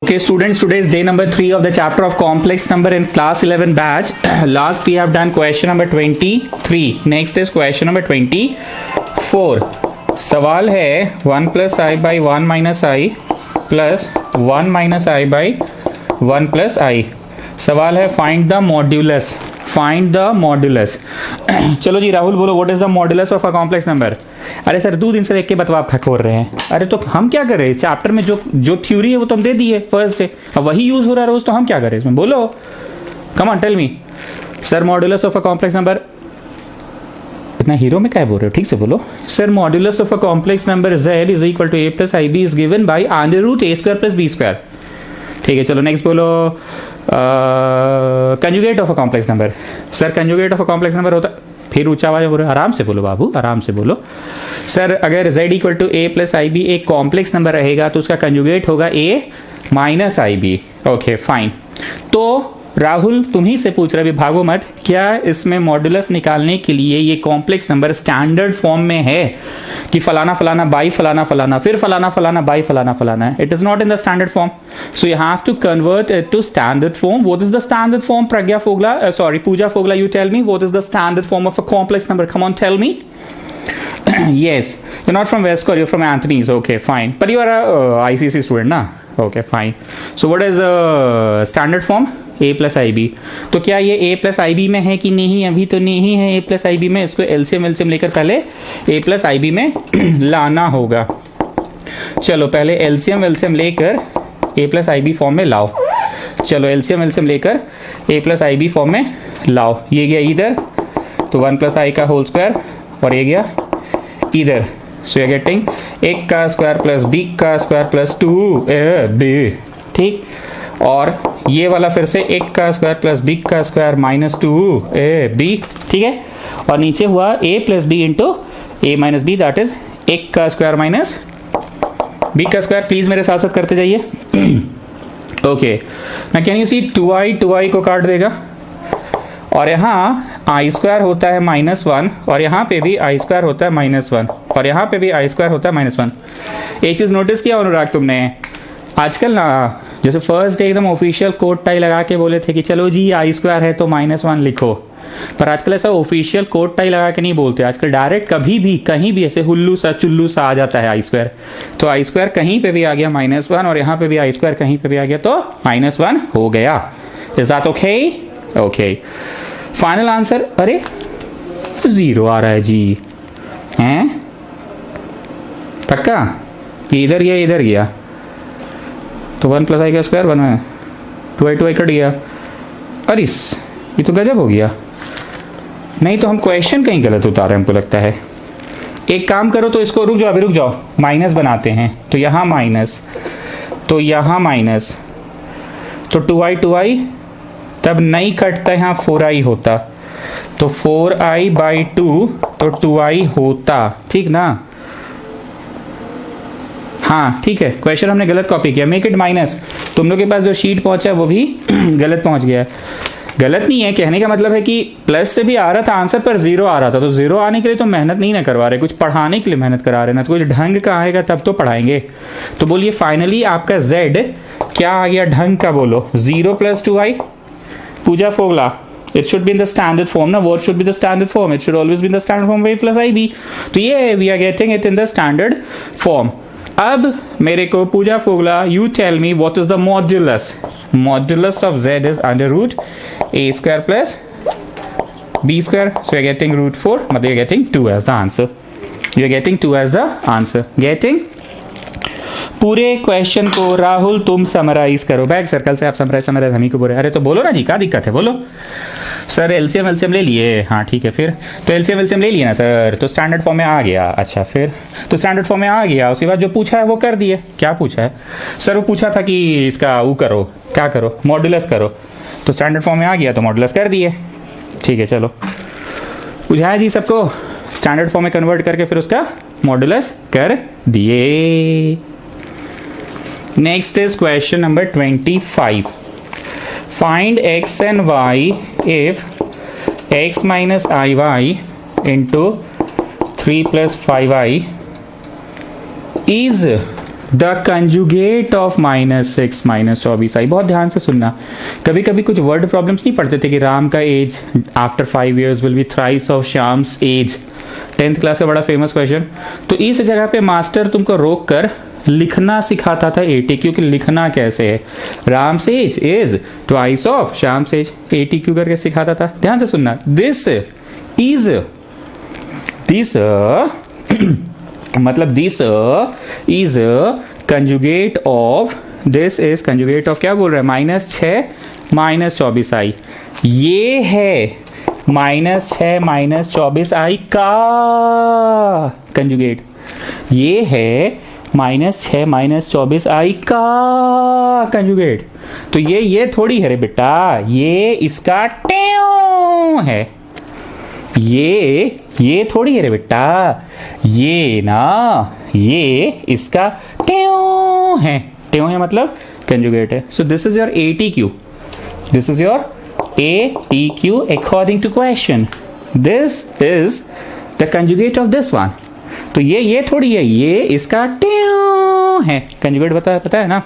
Okay, students, today is day number 3 of the chapter of complex number in class 11 batch. Last we have done question number 23. Next is question number 24. सवाल है 1 plus I by 1 minus I plus 1 minus I by 1 plus I. सवाल है find the modulus. Find the modulus. चलो जी राहुल बोलो, what is the modulus of a complex number? अरे sir 2 दिन से देख के बतवा खखोर रहे हैं। अरे तो हम क्या कर रहे हैं चैप्टर में, जो थ्योरी है वो तो हम दे दी है फर्स्ट डे, अब वही यूज हो रहा है रोज, तो हम क्या करें इसमें? बोलो, come on tell me sir, modulus of a complex number. इतना हीरो में क्या बोल रहे हो, ठीक से बोलो। Sir modulus of a complex number z is equal to a plus i b is given by under root a square plus b square. ठीक है, चलो नेक्स्ट बोलो। Conjugate of a complex number. Sir conjugate of a complex number होता, फिर ऊंचा आवाज बोलो, आराम से बोलो बाबू, आराम से बोलो। सर अगर z equal to a plus i b एक कॉम्प्लेक्स नंबर रहेगा तो उसका कंजुगेट होगा a minus i b. Okay fine. तो राहुल तुम ही से पूछ रहे, भी भागो मत, क्या इसमें मॉड्यूलस निकालने के लिए ये कॉम्प्लेक्स नंबर स्टैंडर्ड फॉर्म में है कि फलाना फलाना बाई फलाना फलाना फिर फलाना फलाना बाई फलाना फलाना है? It is not in the standard form, so you have to convert it to standard form. What is the standard form? Pragya Phogla, sorry Pooja Phogla, you tell me what is the standard form of a complex number? Come on tell me. Yes, you're not from West Korea, you're from Anthony's. Okay, fine. But you are a ICC student, na? Okay, fine. So what is standard form? A plus IB. तो क्या ये A plus IB में है कि नहीं? अभी तो नहीं है A plus IB में, इसको LCM लेकर पहले A plus IB में लाना होगा। चलो पहले LCM लेकर A plus IB फॉर्म में लाओ। चलो LCM लेकर A plus IB फॉर्म में लाओ। ये गया इधर, तो 1 plus I का होल स्क्वायर, और ये गया इधर, so you are getting a का स्क्वायर प्लस b का स्क्वायर प्लस 2ab। ठीक, और ये वाला फिर से a का स्क्वायर प्लस b का स्क्वायर माइनस 2ab। ठीक है, और नीचे हुआ a plus b into a minus b, that is a का स्क्वायर माइनस b का स्क्वायर। प्लीज मेरे साथ साथ करते जाइए। ओके, ना कैन यू सी 2i को काट देगा, और यहाँ आई स्क्वायर होता है -1, और यहाँ पे भी आई स्क्वायर होता है -1, और यहाँ पे भी आई स्क्वायर होता है -1। एक चीज नोटिस किया अनुराग तुमने, आजकल ना जैसे फर्स्ट डे एकदम ऑफिशियल कोट टाई लगा के बोले थे कि चलो जी आई स्क्वायर है तो -1 लिखो, पर आजकल ऐसा ऑफिशियल कोट टाई लगा के नहीं बोलते। आजकल डायरेक्ट कभी भी कहीं भी ऐसे हुल्लू सा चुल्लू सा आ जाता है आई स्क्वायर। तो आई स्क्वायर कहीं पे भी आ गया -1, और यहाँ पे भी आई स्क्वायर कहीं पे भी आ गया तो -1 हो गया। Is that okay? Okay, final answer. अरे 0 आ रहा है जी, हैं? पक्का कि इधर गया इधर गया, तो 1 प्लस आई का स्क्वायर बना, 2i कट गया। अरे ये तो गजब हो गया। नहीं तो हम क्वेश्चन कहीं गलत उतारे, हमको लगता है। एक काम करो, तो इसको रुक जाओ, अभी रुक जाओ, माइनस बनाते हैं। तो यहाँ माइनस, तो यहाँ माइनस, तो 2i तब नहीं कटता, यहाँ 4i होता, तो 4i बाई 2, तो 2i होता। ठीक ना? हाँ ठीक है, क्वेश्चन हमने गलत कॉपी किया। Make it minus. तुम लोग के पास जो शीट पहुंचा वो भी गलत पहुंच गया। गलत नहीं है, कहने का मतलब है कि प्लस से भी आ रहा था आंसर, पर 0 आ रहा था। तो 0 आने के लिए तो मेहनत नहीं ना करवा रहे, कुछ पढ़ाने के लिए मेहनत करा रहे ना, तो कुछ ढंग का आएगा तब तो पढ़ाएंगे। तो बोलिए फाइनली आपका z क्या आ गया ढंग का? बोलो 0 plus 2i। Pooja Phogla, it should be in the standard form ना। what should be the standard form? it should always be in the standard form a plus ib। तो ये we are getting it in the standard form। अब मेरे को पूजा Phogla, you tell me what is the modulus? modulus of z is under root a square plus b square, so you are getting root 4, मतलब you are getting 2 as the answer। you are getting 2 as the answer। getting? पूरे question को राहुल तुम summarise करो। Back circle से आप summarise हम ही को बोले। अरे तो बोलो ना जी, क्या दिक्कत है? बोलो सर एलसीएम ले लिए। हाँ ठीक है, फिर तो एलसीएम ले लिए ना सर, तो स्टैंडर्ड फॉर्म में आ गया। अच्छा, फिर तो स्टैंडर्ड फॉर्म में आ गया, उसके बाद जो पूछा है वो कर दिए। क्या पूछा है सर? वो पूछा था कि इसका वो करो, क्या करो? मॉड्यूलस करो। तो स्टैंडर्ड फॉर्म में आ गया तो मॉड्यूलस कर दिए। ठीक है, चलो बुझाया जी सबको? स्टैंडर्ड फॉर्म में कन्वर्ट करके फिर उसका मॉड्यूलस कर दिए। Next is question number 25. Find x and y if x minus iy into 3 plus 5i is the conjugate of -6 -24i। बहुत ध्यान से सुनना, कभी कभी कुछ वर्ड प्रॉब्लम्स नहीं पढ़ते थे कि राम का age after 5 years will be thrice of Shyam's age, 10th class का बड़ा फेमस क्वेश्चन। तो इस जगह पे मास्टर तुमको रोक कर लिखना सिखाता था ATQ कि लिखना कैसे है। राम से age is twice of Shyam से एज, ATQ करके सिखाता था। ध्यान से सुनना, दिस मतलब this is conjugate of, this is conjugate of क्या बोल रहा है, -6 -24i। ये है -6 -24i का कंजुगेट, ये है -6 -24i का कंजुगेट। तो ये थोड़ी है रे बेटा, ये इसका ट्यों है, ये थोड़ी है रे बेटा, ये ना, ये इसका ट्यों है, ट्यों है मतलब कंजुगेट है। So this is your ATQ, this is your ATQ according to question. This is the conjugate of this one. तो ये थोड़ी है, ये इसका ट्यों है, कंजुगेट पता है ना।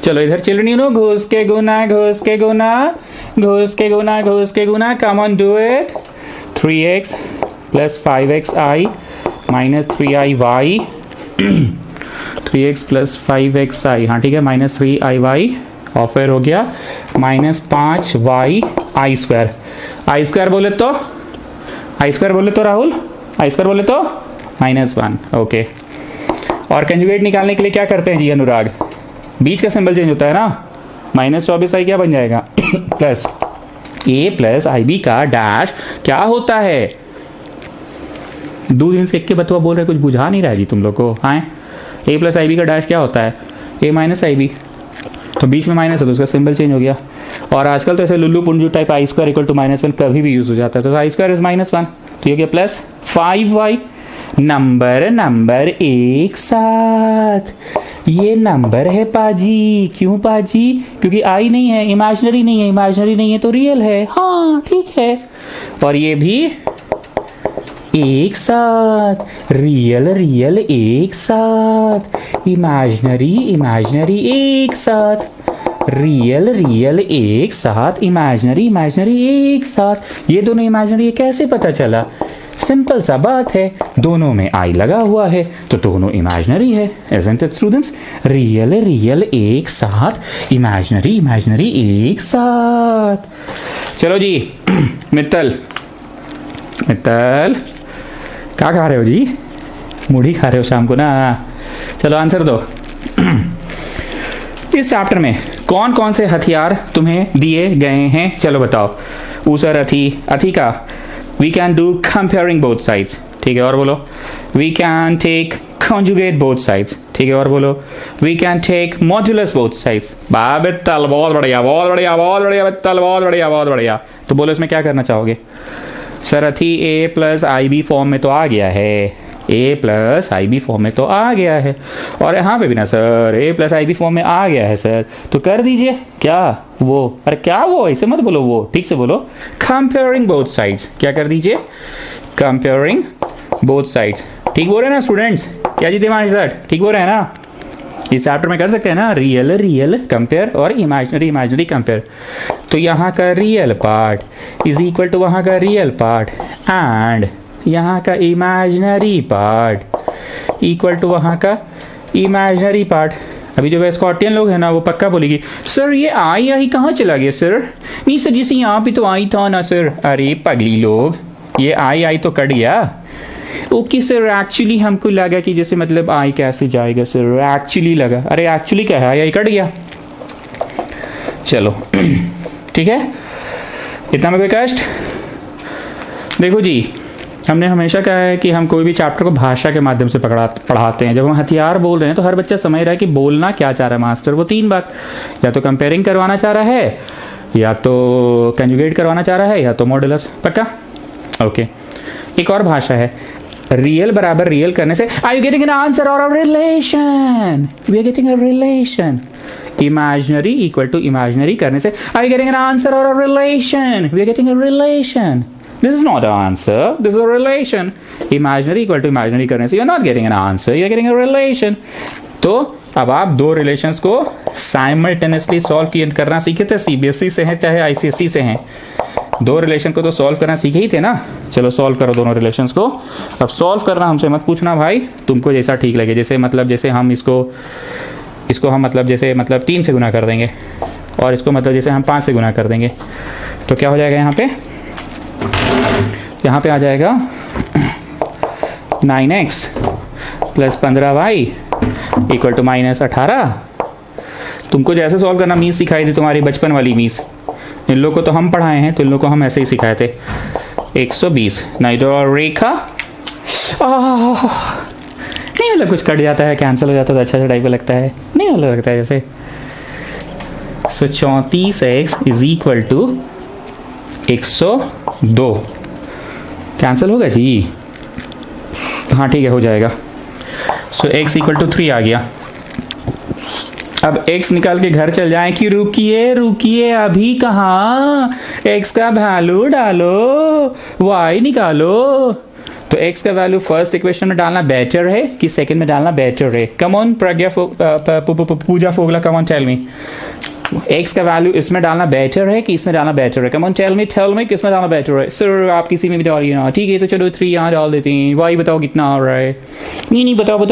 चलो इधर चिल्ड्रन, घुस के गुना घुस के गुना घुस के गुना घुस के गुना, come on do it. 3x plus 5xi minus 3iy 3x plus 5xi, हाँ ठीक है, माइनस 3iy, और फिर हो गया -5y आई स्क्वायर बोले तो राहुल, आई स्क्वायर बोले तो -1। ओके, और कंजुगेट निकालने के लिए क्या करते हैं जी अनुराग, बीच का सिंबल चेंज होता है ना, -24i क्या बन जाएगा प्लस a प्लस IB का डैश क्या होता है। 2 दिन से एक के बतवा बोल रहे, कुछ बुझा नहीं रहा जी तुम लोग को। हाँ, a प्लस IB का डैश क्या होता है, a माइनस IB, तो बीच में माइनस है तो उसका सिंबल चेंज हो गया। और आजकल तो ऐसे लुल्लू पुंजू type i square equal to -1 कभी भी यूज हो जाता है, तो आई स्क्वायर इज -1, तो ये क्या प्लस 5y। नंबर एक साथ, ये नंबर है पाजी। क्यों पाजी, क्योंकि आई नहीं है, इमेजिनरी नहीं है तो रियल है। हाँ ठीक है, और ये भी एक साथ, रियल एक साथ, इमेजिनरी एक साथ, रियल एक साथ, इमेजिनरी एक साथ। ये दोनों इमेजिनरी कैसे पता चला, सिंपल सा बात है, दोनों में आई लगा हुआ है तो दोनों इमेजिनरी है। Isn't it students? रियल एक साथ, इमेजिनरी एक साथ। चलो जी मित्तल क्या खा रहे हो जी, मूढ़ी खा रहे हो शाम को ना। चलो आंसर दो। इस चैप्टर में कौन कौन से हथियार तुम्हें दिए गए हैं, चलो बताओ। ऊसर अथी का we can do comparing both sides, ठीक है, और बोलो we can take conjugate both sides, ठीक है, और बोलो we can take modulus both sides। बित्तल बहुत बढ़िया बित्तल बहुत बढ़िया। तो बोलो इसमें क्या करना चाहोगे सर। अथी a प्लस IB फॉर्म में तो आ गया है, a प्लस IB फॉर्म में तो आ गया है, और यहाँ पे भी ना sir a plus IB form में आ गया है सर, तो कर दीजिए क्या वो, अरे क्या वो, ऐसे मत बोलो, वो ठीक से बोलो, कंपेयरिंग बोथ साइड्स। क्या कर दीजिए, कंपेयरिंग बोथ साइड्स। ठीक बोल रहे हैं ना स्टूडेंट्स, क्या जी दिमाग सर, ठीक बोल रहे हैं ना। इस चैप्टर में कर सकते हैं ना, रियल कंपेयर और इमेजिनरी कंपेयर। तो यहाँ का real part is equal to वहाँ का रियल पार्ट, एंड यहाँ का इमेजिनरी पार्ट इक्वल टू वहाँ का इमेजिनरी पार्ट। अभी जो स्कॉटियन लोग हैं ना वो पक्का बोलेगी सर ये आई कहाँ चला गया सर, नहीं सर जैसे यहाँ पे तो आई था ना सर। अरे पगली लोग, ये आई तो कट गया। ओके सर, एक्चुअली हमको लगा कि जैसे मतलब आई कैसे जाएगा सर, एक्चुअली लगा। अरे एक्चुअली क्या है, आई कट गया। चलो ठीक है, इतना में कोई कष्ट। देखो जी, हमने हमेशा कहा है कि हम कोई भी चैप्टर को भाषा के माध्यम से पढ़ाते हैं। जब हम हथियार बोल रहे हैं तो हर बच्चा समझ रहा है कि बोलना क्या चाह रहा है मास्टर। वो 3 बात, या तो कंपेयरिंग करवाना चाह रहा है, या तो कंजुगेट करवाना चाह रहा है, या तो मॉडुलस। पक्का ओके। एक और भाषा है, रियल बराबर रियल करने से are you getting an answer और a relation, we are getting a relation. Imaginary equal to imaginary करने से are you getting an answer और a relation, we are getting a relation. This is not an answer, this is a relation. Imaginary equal to imaginary करने से you're not getting an answer, you're getting a relation. तो अब आप दो relations को simultaneously solve करना सीखे थे, सीबीएसई से हैं चाहे आईसीएसई से हैं, दो रिलेशन को तो सॉल्व करना सीखे ही थे ना। चलो सॉल्व करो दोनों रिलेशंस को। अब सॉल्व करना हमसे मत पूछना भाई, तुमको जैसा ठीक लगे, जैसे मतलब जैसे हम इसको हम मतलब जैसे मतलब 3 से गुना कर देंगे और इसको मतलब जैसे हम 5 से गुना कर देंगे, तो क्या हो जाएगा यहाँ पे आ जाएगा 9x plus 15y equal to -18। तुमको जैसे सॉल्व करना मीन्स सिखाई थी, तुम्हारी बचपन वाली मीन्स, इन लोगों को तो हम पढ़ाए हैं, तो इन लोगों को हम ऐसे ही सिखाए थे। 120 नहीं तो रेखा नहीं मतलब कुछ कट जाता है, कैंसिल हो जाता है तो अच्छा टाइप का लगता है, नहीं मतलब लगता है जैसे। So 34x is equal to 102 cancel होगा जी, हाँ ठीक है हो जाएगा। सो x इक्वल टू 3 आ गया। अब x निकाल के घर चल जाए कि रुकिए अभी कहाँ, x का वैल्यू डालो, y निकालो। तो x का वैल्यू फर्स्ट इक्वेशन में डालना बेटर है कि सेकंड में डालना बेटर है? Come on Pooja Phogla, come on tell me, x का वैल्यू इसमें डालना बेटर है कि इसमें डालना बेटर है? कम ऑन टेल मी किसमें डालना बेटर है? सर आप किसी में भी डालिए ना, ठीक है तो चलो 3 यहाँ डाल देते हैं। y बताओ कितना आ रहा है? नहीं बताओ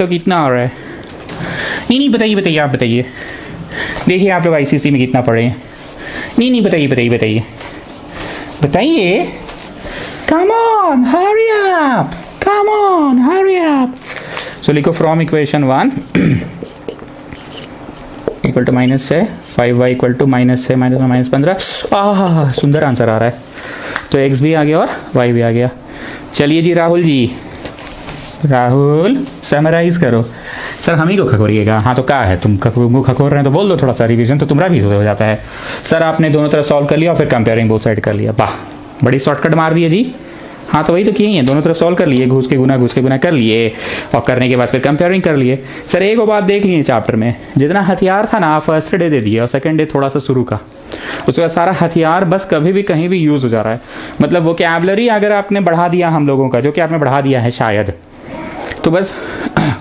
कितना आ रहा है? नहीं बताइए आप बताइए, देखिए आप लोग आईसीएसई में कितना पढ़े हैं। नहीं बताइए come on Hari up. So लिखो from equation 1 equal to minus है 5y इक्वल टू माइनस है -15। सुंदर आंसर आ रहा है। तो x भी आ गया और y भी आ गया। चलिए जी राहुल समराइज करो। सर हम ही को खकोरिएगा? हाँ तो क्या है, तुम खकोर रहे हैं तो बोल दो थोड़ा सा, रिवीजन तो तुम्हारा भी हो जाता है। सर आपने दोनों तरफ सॉल्व कर लिया और फिर कंपेयरिंग बोथ साइड कर लिया, वाह बड़ी शॉर्टकट मार दिए जी। हाँ तो वही तो किए हैं, दोनों तरफ सॉल्व कर लिए, घुस के गुना कर लिए और करने के बाद फिर कंपेयरिंग कर लिए। सर एक बात देख लिए चैप्टर में, जितना हथियार था ना फर्स्ट डे दे दिया और सेकंड डे थोड़ा सा शुरू का, उसके बाद सारा हथियार बस कभी भी कहीं भी यूज़ हो जा रहा है। मतलब वोकैबुलरी अगर आपने बढ़ा दिया हम लोगों का, जो कि आपने बढ़ा दिया है शायद, तो बस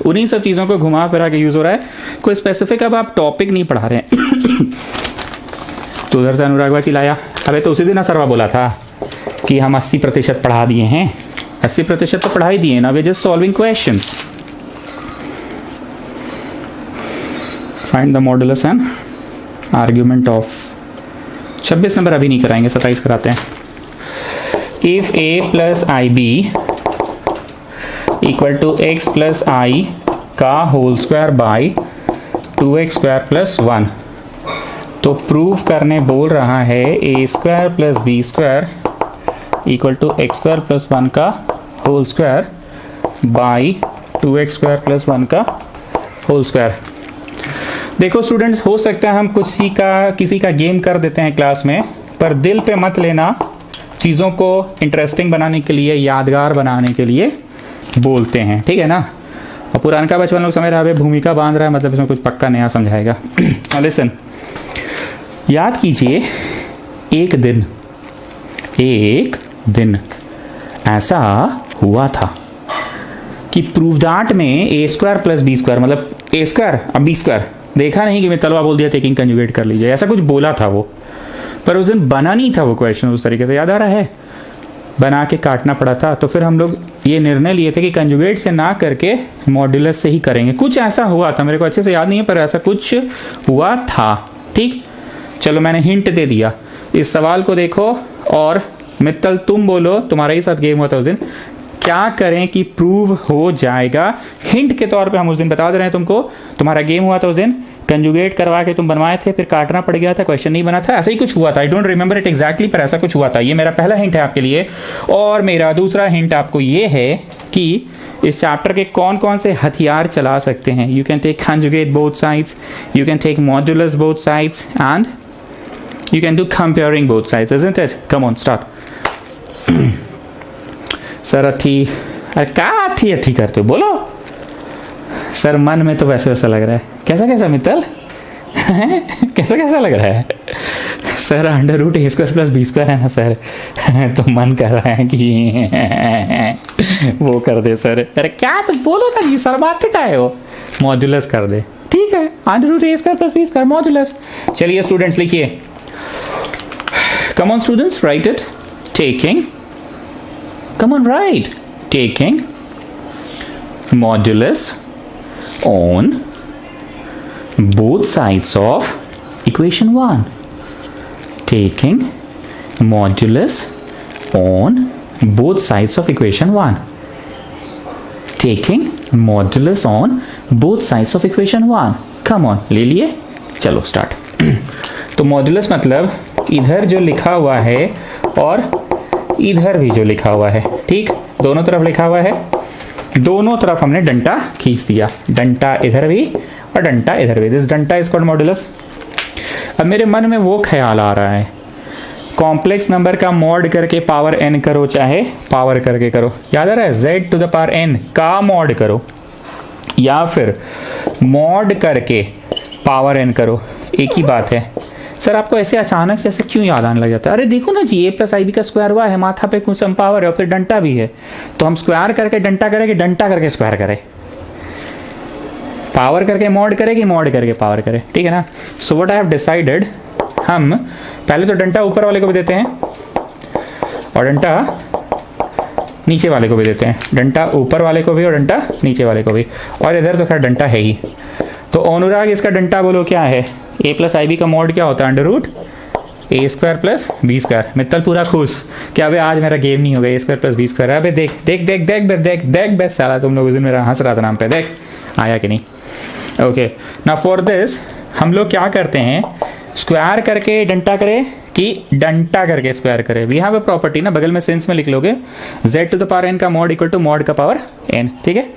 उन्हीं सब चीज़ों को घुमा फिरा के यूज़ हो रहा है, कोई स्पेसिफिक अब आप टॉपिक नहीं पढ़ा रहे हैं। तो उधर से अनुरागवा चिल्लाया, अबे तो उसी दिन असरवा बोला था कि हम 80% पढ़ा दिए हैं। 80% तो पढ़ा ही दिए ना, we just solving questions. Find the modulus and argument of 26 number अभी नहीं कराएंगे, 27 कराते हैं। If a plus i b equal to x plus i का whole square by 2x square plus 1, तो प्रूव करने बोल रहा है a square plus b square equal to x square plus 1 का whole square by 2x square plus 1 का whole square. देखो students, हो सकता है हम किसी का गेम कर देते हैं क्लास में, पर दिल पे मत लेना, चीज़ों को इंटरेस्टिंग बनाने के लिए, यादगार बनाने के लिए बोलते हैं, ठीक है ना। और पुराना का बचपन लोग समझ रहा है भूमिका बांध रहा है, मतलब इसमें कुछ पक्का नया समझाएगा। लिसन, याद कीजिए एक दिन ऐसा हुआ था कि प्रूव दैट में ए स्क्वायर प्लस बी स्क्वायर, मतलब ए स्क्वायर अब बी स्क्वायर, देखा नहीं कि मैं तलवा बोल दिया टेकिंग कंजुगेट कर लीजिए, ऐसा कुछ बोला था वो, पर उस दिन बना नहीं था वो क्वेश्चन उस तरीके से, याद आ रहा है? बना के काटना पड़ा था। तो फिर हम लोग ये निर्णय लिए थे कि कंजुगेट से ना करके मॉड्यूलस से ही करेंगे। कुछ ऐसा हुआ था, मेरे को अच्छे से याद नहीं है, पर ऐसा कुछ हुआ था, ठीक। चलो मैंने हिंट दे दिया। इस सवाल को देखो और मित्तल तुम बोलो, तुम्हारा ही साथ गेम हुआ था उस दिन, क्या करें कि प्रूव हो जाएगा। हिंट के तौर पे हम उस दिन बता दे रहे हैं तुमको, तुम्हारा गेम हुआ था उस दिन, कंजुगेट करवा के तुम बनवाए थे, फिर काटना पड़ गया था, क्वेश्चन नहीं बना था, ऐसा ही कुछ हुआ था। I don't remember it exactly, पर ऐसा कुछ हुआ था। ये मेरा पहला हिंट है आपके लिए। और मेरा दूसरा हिंट आपको ये है कि इस चैप्टर के कौन कौन से हथियार चला सकते हैं। You can take conjugate both sides, you can take modulus both sides, and you can do comparing both sides, isn't it? Come on, start. Sir अरे क्या अथी करते हो, बोलो। सर मन में तो वैसा लग रहा है। कैसा मित्तल? कैसा लग रहा है? Sir under root a square plus b square है ना सर। तो मन कर रहा है कि वो कर दे सर। अरे क्या तो बोलो ना जी, सर बात क्या है वो? मॉड्यूलस कर दे, ठीक है, under root a square plus b square modulus. चलिए स्टूडेंट्स लिखिए, come on students, write it, taking, come on write, taking modulus on both sides of equation 1, taking modulus on both sides of equation 1, taking modulus on both sides of equation 1, come on, ले लिए, चलो start. तो modulus मतलब इधर जो लिखा हुआ है और इधर भी जो लिखा हुआ है, ठीक, दोनों तरफ लिखा हुआ है, दोनों तरफ हमने डंटा खींच दिया, डंटा इधर भी और डंटा इधर भी, दिस डंटा इज कॉल्ड मॉड्यूलस। अब मेरे मन में वो ख्याल आ रहा है, कॉम्प्लेक्स नंबर का मॉड करके पावर n करो चाहे पावर करके करो, याद आ रहा है, z to the power n का मॉड करो या फिर मॉड करके पावर n करो, एक ही बात है। सर आपको ऐसे अचानक से ऐसे क्यों याद आने लग जाता है? अरे देखो ना जी, a प्लस आई बी का स्क्वायर हुआ है, माथा पे कुछ सम पावर है और फिर डंटा भी है, तो हम स्क्वायर करके डंटा करें कि डंटा करके स्क्वायर करें, पावर करके मॉड करें कि मॉड करके पावर करें, ठीक है ना। So what I have decided, हम पहले तो डंटा ऊपर वाले को भी देते हैं और डंटा नीचे वाले को भी देते हैं, डंटा ऊपर वाले को भी और डंटा नीचे वाले को भी, और इधर तो खैर डंटा है ही। तो अनुराग इसका डंटा बोलो क्या है, a प्लस आई बी का मॉड क्या होता है, under root a square plus b square. Mittal पूरा खुश कि अबे आज मेरा गेम नहीं होगा, a square plus b square. अबे देख देख देख देख देख देख देख बेस साला, तुम लोग उस दिन मेरा हंस रहा था नाम पे, देख आया कि नहीं। ओके ना, फॉर दिस हम लोग क्या करते हैं, स्क्वायर करके डंटा करें कि डंटा करके स्क्वायर करें। वी हैव अ प्रॉपर्टी ना, बगल में सेंस में लिख लोगे, z to the power n का मॉड इक्वल टू मॉड का पावर n, ठीक है।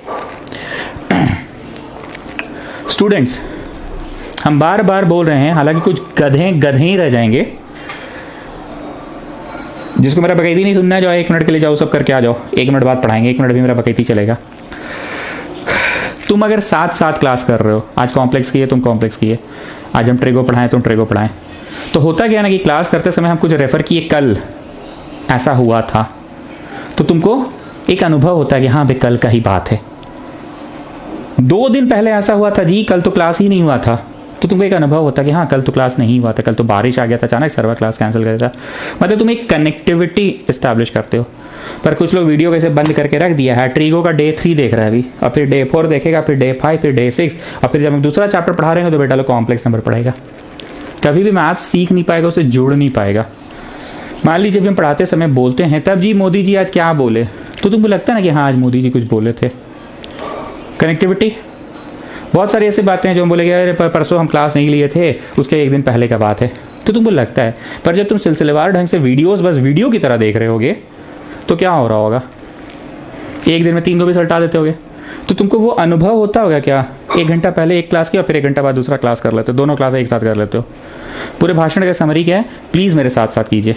स्टूडेंट्स हम बार बार बोल रहे हैं, हालांकि कुछ गधे गधे ही रह जाएंगे, जिसको मेरा बकैती नहीं सुनना है, जो 1 मिनट के लिए जाओ सब करके आ जाओ, 1 मिनट बाद पढ़ाएंगे, 1 मिनट भी मेरा बकैती चलेगा। तुम अगर साथ साथ क्लास कर रहे हो, आज कॉम्प्लेक्स की है तुम कॉम्प्लेक्स की है, आज हम ट्रेगो पढ़ाएं तुम ट्रेगो पढ़ाएं, तो होता क्या ना कि क्लास करते समय हम कुछ रेफर किए, कल ऐसा हुआ था, तो तुमको एक अनुभव होता है कि हाँ भाई कल का ही बात है, 2 दिन पहले ऐसा हुआ था जी, कल तो क्लास ही नहीं हुआ था, तो तुमको एक अनुभव होता है कि हाँ कल तो क्लास नहीं हुआ था, कल तो बारिश आ गया था अचानक, सर्वर क्लास कैंसिल कर दिया था, मतलब तुम एक कनेक्टिविटी इस्टेब्लिश करते हो। पर कुछ लोग वीडियो कैसे बंद करके रख दिया है, ट्रीगो का डे 3 देख रहा है अभी, और फिर डे 4 देखेगा, फिर डे 5, फिर डे 6, और फिर जब हम दूसरा चैप्टर पढ़ा रहे हैं तो बेटा लोग कॉम्प्लेक्स नंबर पढ़ेगा, कभी भी मैथ्स सीख नहीं पाएगा, उसे जोड़ नहीं पाएगा। मान लीजिए जब हम पढ़ाते समय बोलते हैं तब जी मोदी जी आज क्या बोले, तो तुमको लगता है ना कि हाँ आज मोदी जी कुछ बोले थे, कनेक्टिविटी। बहुत सारी ऐसी बातें हैं जो हम बोलेंगे अरे परसों हम क्लास नहीं लिए थे, उसके 1 दिन पहले का बात है, तो तुमको लगता है। पर जब तुम सिलसिलेवार ढंग से वीडियोस बस वीडियो की तरह देख रहे होगे तो क्या हो रहा होगा, 1 दिन में 3 को भी सल्टा देते होगे, तो तुमको वो अनुभव होता होगा क्या, 1 घंटा पहले एक क्लास किया, फिर 1 घंटा बाद दूसरा क्लास कर लेते हो, दोनों क्लास एक साथ कर लेते हो। पूरे भाषण का समरी क्या है, प्लीज़ मेरे साथ साथ कीजिए।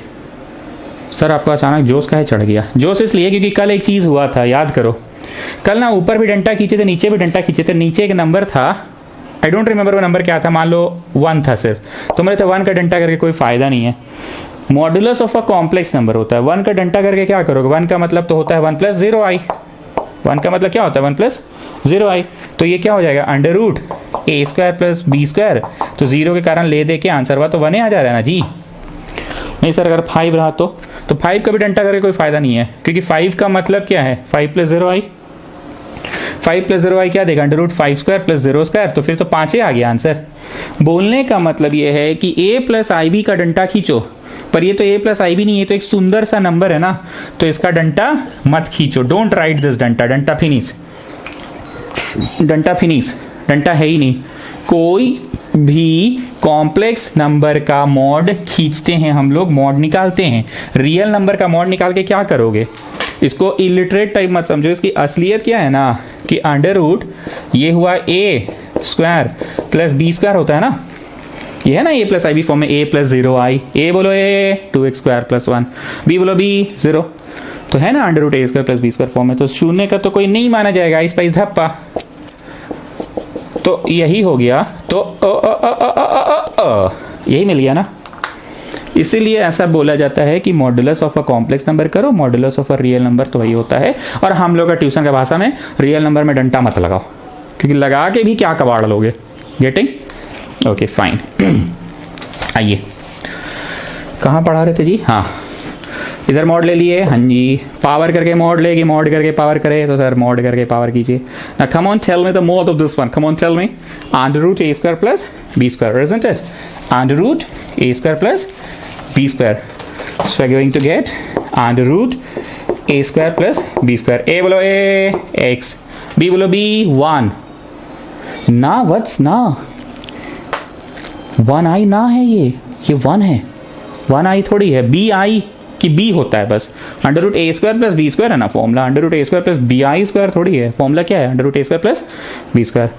सर आपको अचानक जोश का है चढ़ गया, जोश इसलिए क्योंकि कल एक चीज़ हुआ था, याद करो, कल ना ऊपर भी डंटा खींचे थे, नीचे भी डंटा खींचे थे, नीचे एक नंबर था, आई डोंट रिमेंबर वो नंबर क्या था, मान लो 1 था सिर्फ, तो मेरे 1 का डंटा करके कोई फायदा नहीं है। Modulus of a complex number होता है, 1 का डंटा करके क्या करोगे, 1 का मतलब तो होता है 1 + 0i, 1 का मतलब क्या होता है 1 + 0i, तो ये क्या हो जाएगा under root a square plus b square, तो 0 के कारण ले दे के आंसर हुआ तो 1 आ जा रहा है ना जी। नहीं सर अगर 5 रहा तो 5 का भी डंटा करके कोई फायदा नहीं है, क्योंकि 5 का मतलब क्या है 5 + 0i, 5 + 0i क्या देगा under root 5 square plus 0 square, तो फिर तो 5 आ गया आंसर। बोलने का मतलब ये है कि a + ib का डंटा खींचो, पर ये तो a + ib नहीं है, तो एक सुंदर सा नंबर है ना, तो इसका डंटा मत खींचो, डोंट राइट दिस डंटा, डंटा फिनिश, डंटा फिनिश, डंटा है ही नहीं। कोई भी कॉम्प्लेक्स नंबर का मॉड खींचते हैं हम लोग, मॉड निकालते हैं, रियल नंबर का मॉड निकाल के क्या करोगे, इसको इलिटरेट टाइप मत समझो, इसकी असलियत क्या है ना कि अंडर रूट ये हुआ a square plus b square होता है ना, ये है ना a + ib फॉर्म में a + 0i, a बोलो a 2x square plus 1, b बोलो b 0, तो है ना under root a square plus b square form में, तो शून्य का तो कोई नहीं माना जाएगा, इस पाइस धप्पा, तो यही हो गया, तो यही मिल गया ना। इसीलिए ऐसा बोला जाता है कि modulus of a complex number करो, modulus of a real number तो वही होता है, और हम लोग का ट्यूशन का भाषा में रियल नंबर में डंटा मत लगाओ, क्योंकि लगा के भी क्या कबाड़ लोगे। गेटिंग? Okay fine. आइए, कहाँ पढ़ा रहे थे जी? हाँ, इधर मॉड ले लिए। हाँ जी, पावर करके मॉड लेगी, मॉड करके पावर करे तो सर मॉड करके पावर कीजिए। Come on tell me the mod of this one, come on tell me. Under root a square plus b square, isn't it? Under root a square plus b square, so I going to get under root a square plus b square. A बोलो a x, b बोलो b 1 ना, what's ना 1 आई ना है, ये 1 है, 1 आई थोड़ी है। बी आई कि बी होता है बस। Under root a square plus b square है ना formula, under root a square plus b i square थोड़ी है। फॉर्मूला क्या है? Under root a square plus b square.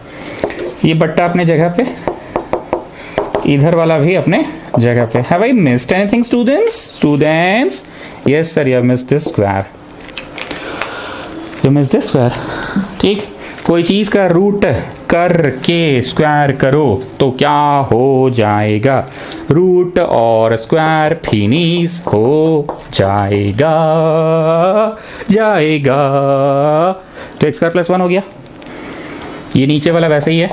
ये बट्टा अपने जगह पे, इधर वाला भी अपने जगह पे। Have I missed anything students? Students, yes sir, you have missed this square, you missed this square. ठीक, कोई चीज का रूट करके स्क्वायर करो तो क्या हो जाएगा? रूट और स्क्वायर फिनिश हो जाएगा, जाएगा। तो एक्स स्क्वायर प्लस 1 हो गया। ये नीचे वाला वैसे ही है,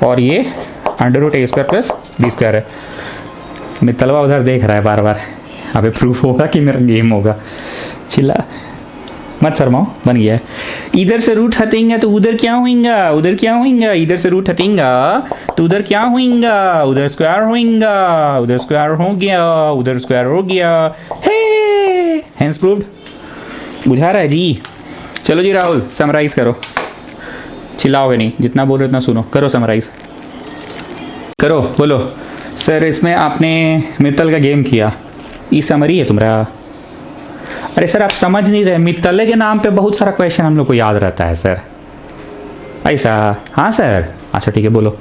और ये under root a square plus b square है। मित्तलवा उधर देख रहा है बार बार, अबे प्रूफ होगा कि मेरा गेम होगा। चिल्ला मत शर्माओ, बन गया है। इधर से रूट हटेंगे तो उधर क्या होएगा? उधर क्या होएगा? इधर से रूट हटेंगा तो उधर क्या होएगा? उधर स्क्वायर होएगा, उधर स्क्वायर हो गया, उधर स्क्वायर हो गया। हे, हेंस प्रूव्ड। बुझा रहा है जी? चलो जी राहुल, समराइज करो। चिल्लाओगे नहीं, जितना बोल रहे उतना सुनो। करो समराइज, करो। बोलो सर, इसमें आपने मित्तल का गेम किया, ये समरी है तुम्हारा। अरे सर, आप समझ नहीं रहे, मित्तले के नाम पे बहुत सारा क्वेश्चन हम लोग को याद रहता है सर। ऐसा? हाँ सर, अच्छा ठीक है, बोलो।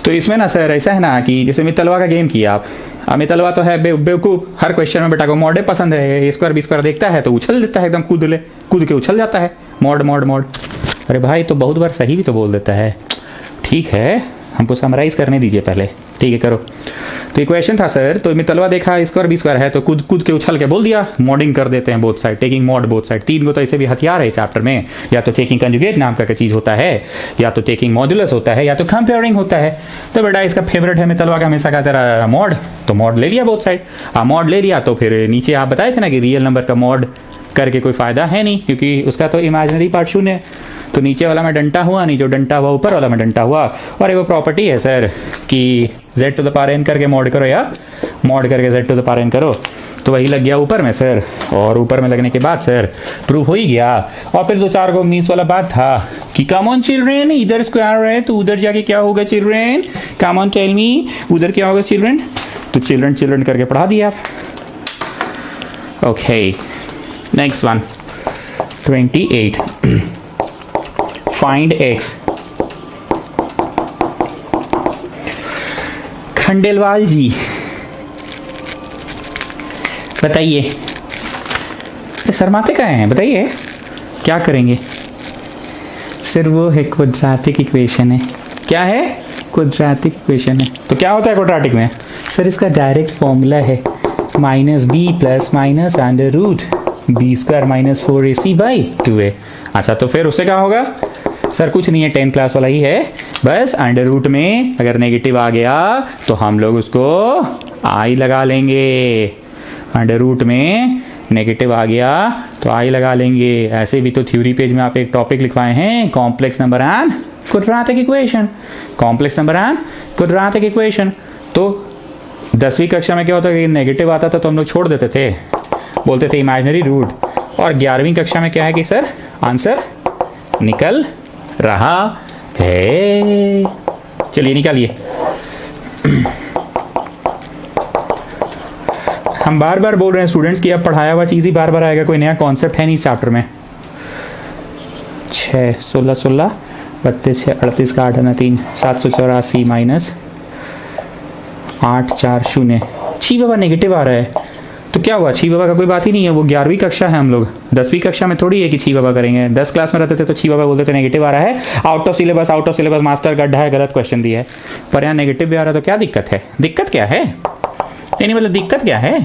तो इसमें ना सर ऐसा है ना कि जैसे मित्तलवा का गेम किया आप। अब मित्तलवा तो है बेवकूफ़, हर क्वेश्चन में बेटा को मॉडे पसंद है। ए स्क्वायर बी स्क्वायर देखता है तो उछल देता है, एकदम कूद के उछल जाता है, मॉड मॉड मॉड। अरे भाई, तो बहुत बार सही भी तो बोल देता है। ठीक है, हमको समराइज करने दीजिए पहले। ठीक है, करो। तो ये क्वेश्चन था सर, तो मित्तलवा देखा स्क्वायर बी स्क्वायर है तो कूद के उछल के बोल दिया मॉडिंग कर देते हैं both side, taking mod both side. 3 को तो ऐसे भी हथियार है इस चैप्टर में, या तो टेकिंग कंजुगेट नाम का चीज होता है, या तो टेकिंग मॉड्यूलस होता है, या तो कंपेयरिंग होता है। तो बेटा इसका फेवरेट है मित्तलवा का हमेशा का तेरा मॉड, तो मॉड ले लिया बोथ साइड। मॉड ले लिया तो फिर नीचे आप बताए थे ना कि रियल नंबर का मॉड करके कोई फायदा है नहीं, क्योंकि उसका तो इमेजिनरी पार्ट 0 है। तो नीचे वाला में डंटा हुआ नहीं, जो डंटा हुआ ऊपर वाला में डंटा हुआ। और एक वो प्रॉपर्टी है सर कि z to the power n करके मॉड करो, या मॉड करके z to the power n करो, तो वही लग गया ऊपर में सर। और ऊपर में लगने के बाद सर प्रूफ हो ही गया। और फिर 2-4 को मीस वाला बात था कि कम ऑन चिल्ड्रेन, इधर स्क्वायर है तो उधर जाके क्या होगा children? Come on tell me, उधर क्या होगा चिल्ड्रेन? तो चिल्ड्रन चिल्ड्रन करके पढ़ा दिया आप। Okay, next one 28। Find x. Khandelwal ji बताइए, शर्माते कहाँ हैं? बताइए क्या करेंगे? सर वो है क्वाड्रेटिक इक्वेशन है। क्या है? क्वाड्रेटिक इक्वेशन है। तो क्या होता है क्वाड्रेटिक में? सर इसका डायरेक्ट फॉर्मूला है -b plus minus under root b square minus 4ac/2a। अच्छा, तो फिर उससे क्या होगा? सर कुछ नहीं है, 10th क्लास वाला ही है, बस अंडर रूट में अगर नेगेटिव आ गया तो हम लोग उसको आई लगा लेंगे। अंडर रूट में नेगेटिव आ गया तो आई लगा लेंगे। ऐसे भी तो थ्योरी पेज में आप एक टॉपिक लिखवाए हैं, complex number and quadratic equation. Complex number and quadratic equation. तो 10वीं कक्षा में क्या होता है कि नेगेटिव आता था तो हम लोग छोड़ देते थे, बोलते थे इमेजिनरी रूट। और 11वीं कक्षा में क्या है कि सर आंसर निकल रहा है। चलिए निकालिए। हम बार बार बोल रहे हैं स्टूडेंट्स की अब पढ़ाया हुआ चीज़ ही बार बार आएगा, कोई नया कॉन्सेप्ट है नहीं इस चैप्टर में। 6 16 16 32 6 38 का 8 है 3 784 माइनस 8 4 0। छी बाबा नेगेटिव आ रहा है तो क्या हुआ? छी बाबा का कोई बात ही नहीं है, वो 11वीं कक्षा है, हम लोग 10वीं कक्षा में थोड़ी है कि छी बाबा करेंगे। 10 क्लास में रहते थे तो छी बाबा बोलते थे नेगेटिव आ रहा है, आउट ऑफ सिलेबस मास्टर गड्ढा है, गलत क्वेश्चन दिया है। पर यहाँ नेगेटिव भी आ रहा है तो क्या दिक्कत है? दिक्कत क्या है? नहीं मतलब दिक्कत क्या है?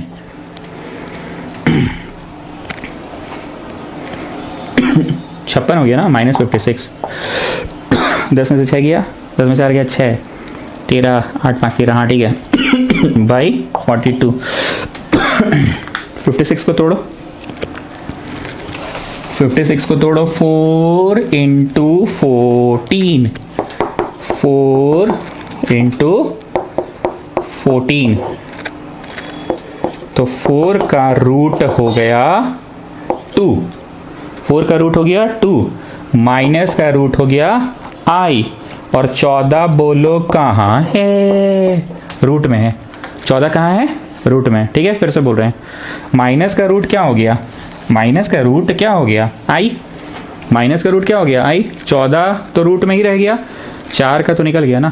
56 हो गया ना, -56। 10 में से 6 गया, 10 में से 4 गया 6, 13, 8 5 13, हाँ ठीक है बाई 42। 56 को तोड़ो, 56 को तोड़ो, 4 इंटू 14, 4 इंटू 14, तो 4 का रूट हो गया 2, 4 का रूट हो गया 2, माइनस का रूट हो गया I, और 14 बोलो कहाँ है? रूट में है। 14 कहाँ है? रूट में। ठीक है, फिर से बोल रहे हैं, माइनस का रूट क्या हो गया? माइनस का रूट क्या हो गया? I। माइनस का रूट क्या हो गया? I। 14 तो रूट में ही रह गया, 4 का तो निकल गया ना।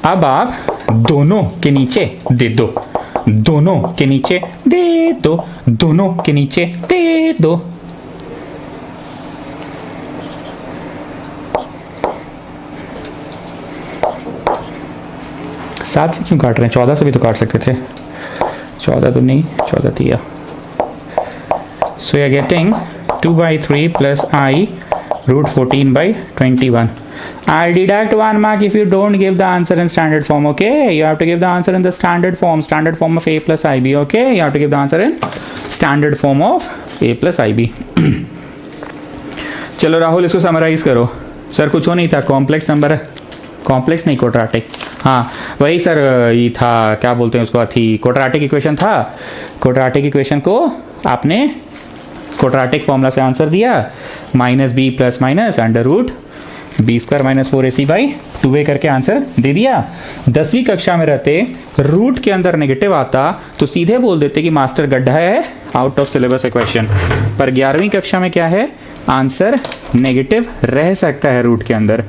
अब आप दोनों के नीचे दे दो, दोनों के नीचे दे दो, दोनों के नीचे दे दो। सात से क्यों काट रहे हैं? 14 से भी तो काट सकते थे। 14 तो नहीं, 14 दिया। So you are getting 2/3 plus I root 14/21. I'll deduct 1 mark if you don't give the answer in standard form. Okay, you have to give the answer in the standard form of A plus IB. Okay, you have to give the answer in standard form of A plus IB. चलो राहुल, इसको summarise करो। Sir कुछ हो नहीं था, complex number, complex नहीं quadratic, हाँ वही सर, ये था क्या बोलते हैं उसको, थी क्वाड्रेटिक इक्वेशन था। क्वाड्रेटिक इक्वेशन को आपने क्वाड्रेटिक फॉर्मूला से आंसर दिया, -b plus minus under root b² - 4ac/2a करके आंसर दे दिया। 10वीं कक्षा में रहते रूट के अंदर नेगेटिव आता तो सीधे बोल देते कि मास्टर गड्ढा है, आउट ऑफ सिलेबस क्वेश्चन। पर 11वीं कक्षा में क्या है, आंसर नेगेटिव रह सकता है रूट के अंदर,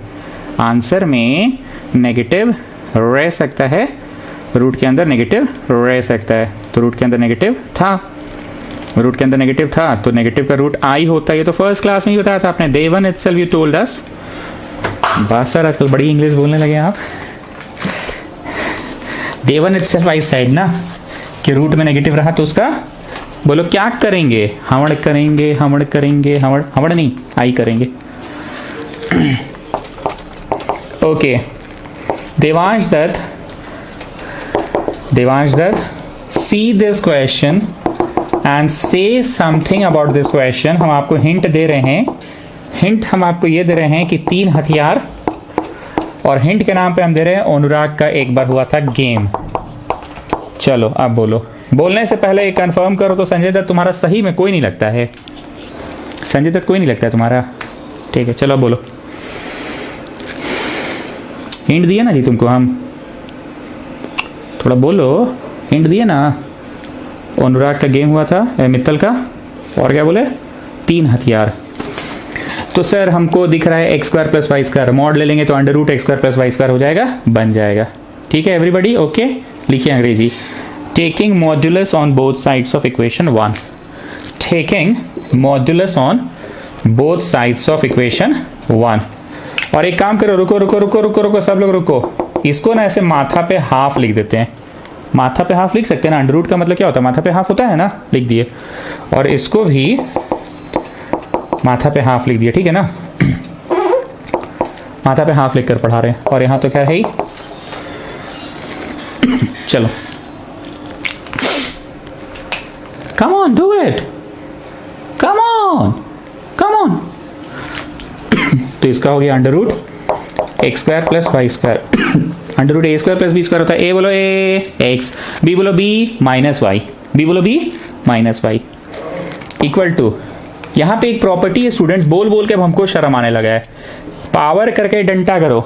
आंसर में नेगेटिव रह सकता है, रूट के अंदर नेगेटिव रह सकता है। तो रूट के अंदर नेगेटिव था, रूट के अंदर नेगेटिव था, तो नेगेटिव का रूट I होता है। ये तो फर्स्ट क्लास में ही बताया था आपने, Day 1 itself you told us। बस सर आजकल बड़ी इंग्लिश बोलने लगे आप। Day 1 itself I said ना कि रूट में नेगेटिव रहा तो उसका बोलो क्या करेंगे, हमड़ करेंगे, हमड़ करेंगे, हमड़ हमड़ नहीं I करेंगे। Okay, Devansh Dutt see this question and say something about this question। हम आपको हिंट दे रहे हैं, हिंट हम आपको ये दे रहे हैं कि 3 हथियार, और हिंट के नाम पे हम दे रहे हैं अनुराग का एक बार हुआ था गेम। चलो अब बोलो, बोलने से पहले एक कंफर्म करो तो संजय दत्त तुम्हारा सही में कोई नहीं लगता है, संजय दत्त कोई नहीं लगता है तुम्हारा, ठीक है चलो बोलो। हिंट दिए ना जी तुमको, हम थोड़ा बोलो, हिंट दिए ना। अनुराग का गेम हुआ था, मित्तल का, और क्या बोले, 3 हथियार। तो सर हमको दिख रहा है x² + y², मॉड ले लेंगे तो अंडर रूट x² + y² हो जाएगा, बन जाएगा। ठीक है एवरीबॉडी, ओके लिखिए अंग्रेजी। Taking modulus on both sides of equation 1, taking modulus on both sides of equation 1। और एक काम करो, रुको रुको रुको रुको रुको सब लोग रुको, इसको ना ऐसे माथा पे हाफ लिख देते हैं। माथा पे हाफ लिख सकते हैं ना, अंडर रूट का मतलब क्या होता है, माथा पे हाफ होता है ना, लिख दिए। और इसको भी माथा पे हाफ लिख दिए, ठीक है ना, माथा पे हाफ लिख कर पढ़ा रहे हैं। और यहाँ तो क्या है ही, चलो कम on do it, come on come on. तो इसका हो गया under root x² + y², under root a² + b² होता है। a बोलो a x, b बोलो b -y, b बोलो b -y इक्वल टू, यहाँ पे एक प्रॉपर्टी है स्टूडेंट्स, बोल बोल के अब हमको शर्म आने लगा है, पावर करके डंटा करो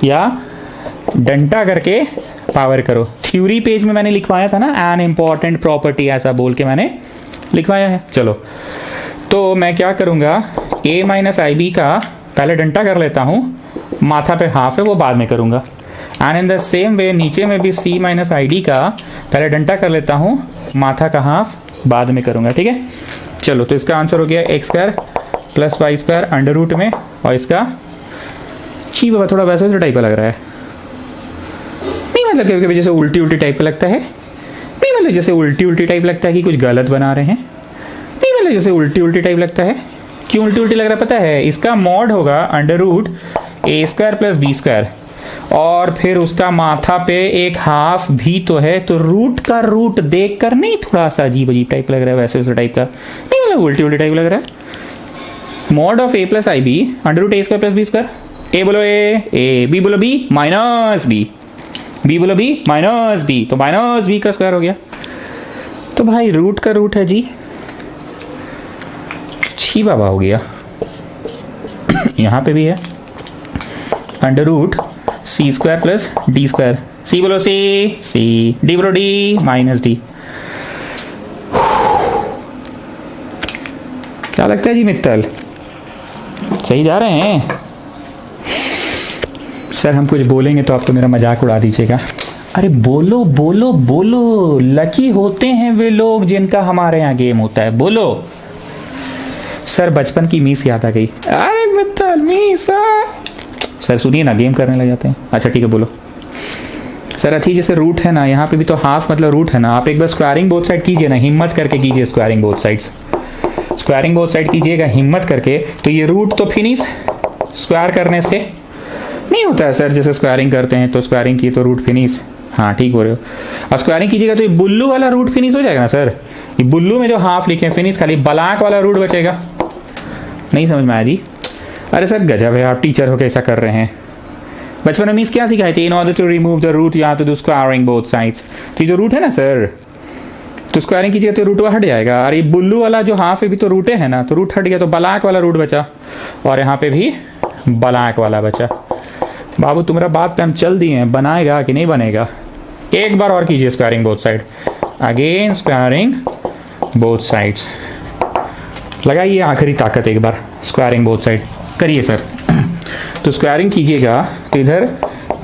या डंटा करके पावर करो। थ्योरी पेज में मैंने लिखवाया था ना, एन इंपॉर्टेंट प्रॉपर्टी, ऐसा बोल के मैंने लिखवाया है। चलो तो मैं क्या करूँगा, a - IB का पहले डंटा कर लेता हूँ, माथा पे हाफ है वो बाद में करूँगा। And in the same way नीचे में भी C - ID का पहले डंटा कर लेता हूँ, माथा का हाफ बाद में करूँगा, ठीक है। चलो तो इसका आंसर हो गया x² + y² अंडर रूट में, और इसका छी बाबा थोड़ा वैसे टाइप का लग रहा है, नहीं मतलब कभी कभी जैसे उल्टी उल्टी टाइप का लगता है, नहीं मतलब जैसे उल्टी उल्टी टाइप लगता है कि कुछ गलत बना रहे हैं, नहीं मतलब जैसे उल्टी उल्टी टाइप लगता है क्यों उल्टी उल्टी लग रहा है पता है? इसका मॉड होगा under root a square plus b square, और फिर उसका माथा पे एक हाफ भी तो है, तो रूट का रूट देख कर नहीं थोड़ा सा अजीब अजीब टाइप लग रहा है? वैसे टाइप का नहीं, मतलब उल्टी उल्टी टाइप लग रहा है। Mod of a plus i b under root a square plus b square. A बोलो ए, बी बोलो बी माइनस बी, बी बोलो बी माइनस बी, तो माइनस बी का स्क्वायर हो गया। तो भाई रूट का रूट है जी, छी बाबा हो गया। यहां पे भी है अंडर रूट सी स्क्वायर प्लस डी स्क्वायर, सी बोलो सी, डी बोलो डी माइनस डी। क्या लगता है जी मित्तल, सही जा रहे हैं? सर हम कुछ बोलेंगे तो आप तो मेरा मजाक उड़ा दीजिएगा। अरे बोलो बोलो बोलो, लकी होते हैं वे लोग जिनका हमारे यहाँ गेम होता है, बोलो। सर बचपन की मीस याद आ गई। अरे मित्तल मीस, सर सुनिए ना, गेम करने लग जाते हैं। अच्छा ठीक है बोलो। सर अथी जैसे रूट है ना, यहाँ पे भी तो हाफ मतलब रूट है ना, आप एक बार स्क्वायरिंग बोथ साइड कीजिए ना, हिम्मत करके कीजिए squaring both sides, squaring both side कीजिएगा हिम्मत करके, तो ये रूट तो फिनिश स्क्वायर करने से नहीं होता है सर। जैसे स्क्वायरिंग करते हैं तो स्क्वायरिंग की तो रूट फिनिश, हाँ ठीक हो रहे हो। और स्क्वायरिंग कीजिएगा तो ये बुल्लू वाला रूट फिनिश हो जाएगा ना सर। ये बुल्लू में जो हाफ लिखे हैं फिनिश, खाली ब्लैक वाला रूट बचेगा। नहीं समझ में आया जी? अरे सर गजब है, आप टीचर हो कैसा कर रहे हैं। बचपन में मीन्स क्या सिखाई थी? In order to remove the root या तो स्क्वायरिंग बोथ साइड्स। तो ये जो रूट है ना सर, तो स्क्वायरिंग कीजिएगा तो रूट हट जाएगा। और ये बुल्लू वाला जो हाफ है भी तो रूटे है ना, तो रूट हट गया तो ब्लैक वाला रूट बचा, और यहाँ पे भी ब्लैक वाला बचा। बाबू तुम्हारा बात पे हम चल दिए हैं, बनाएगा कि नहीं बनेगा? एक बार और कीजिए squaring both side, again squaring both sides, लगाइए आखिरी ताकत एक बार, स्क्वायरिंग बोथ साइड करिए सर। तो स्क्वायरिंग कीजिएगा तो इधर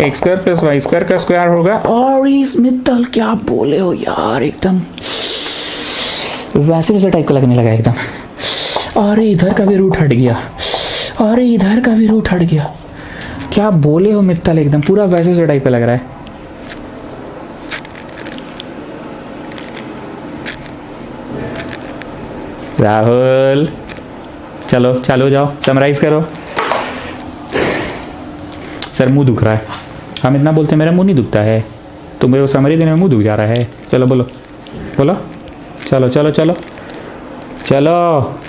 x square plus y square का स्क्वायर होगा। और इस मित्तल क्या बोले हो यार, एकदम वैसे वैसे टाइप का लगने लगा एकदम। अरे इधर का भी रूट हट गया, अरे इधर का भी रूट हट गया। क्या बोले हो मित्तल, एकदम पूरा वैसे वैसे टाइप का लग रहा है। राहुल चलो चालू जाओ, समराइज करो। सर मुंह दुख रहा है, हम इतना बोलते हैं मेरा मुंह नहीं दुखता है, तुम्हें वो समरी देने में मुंह दुख जा रहा है। चलो बोलो बोलो, चलो चलो चलो चलो।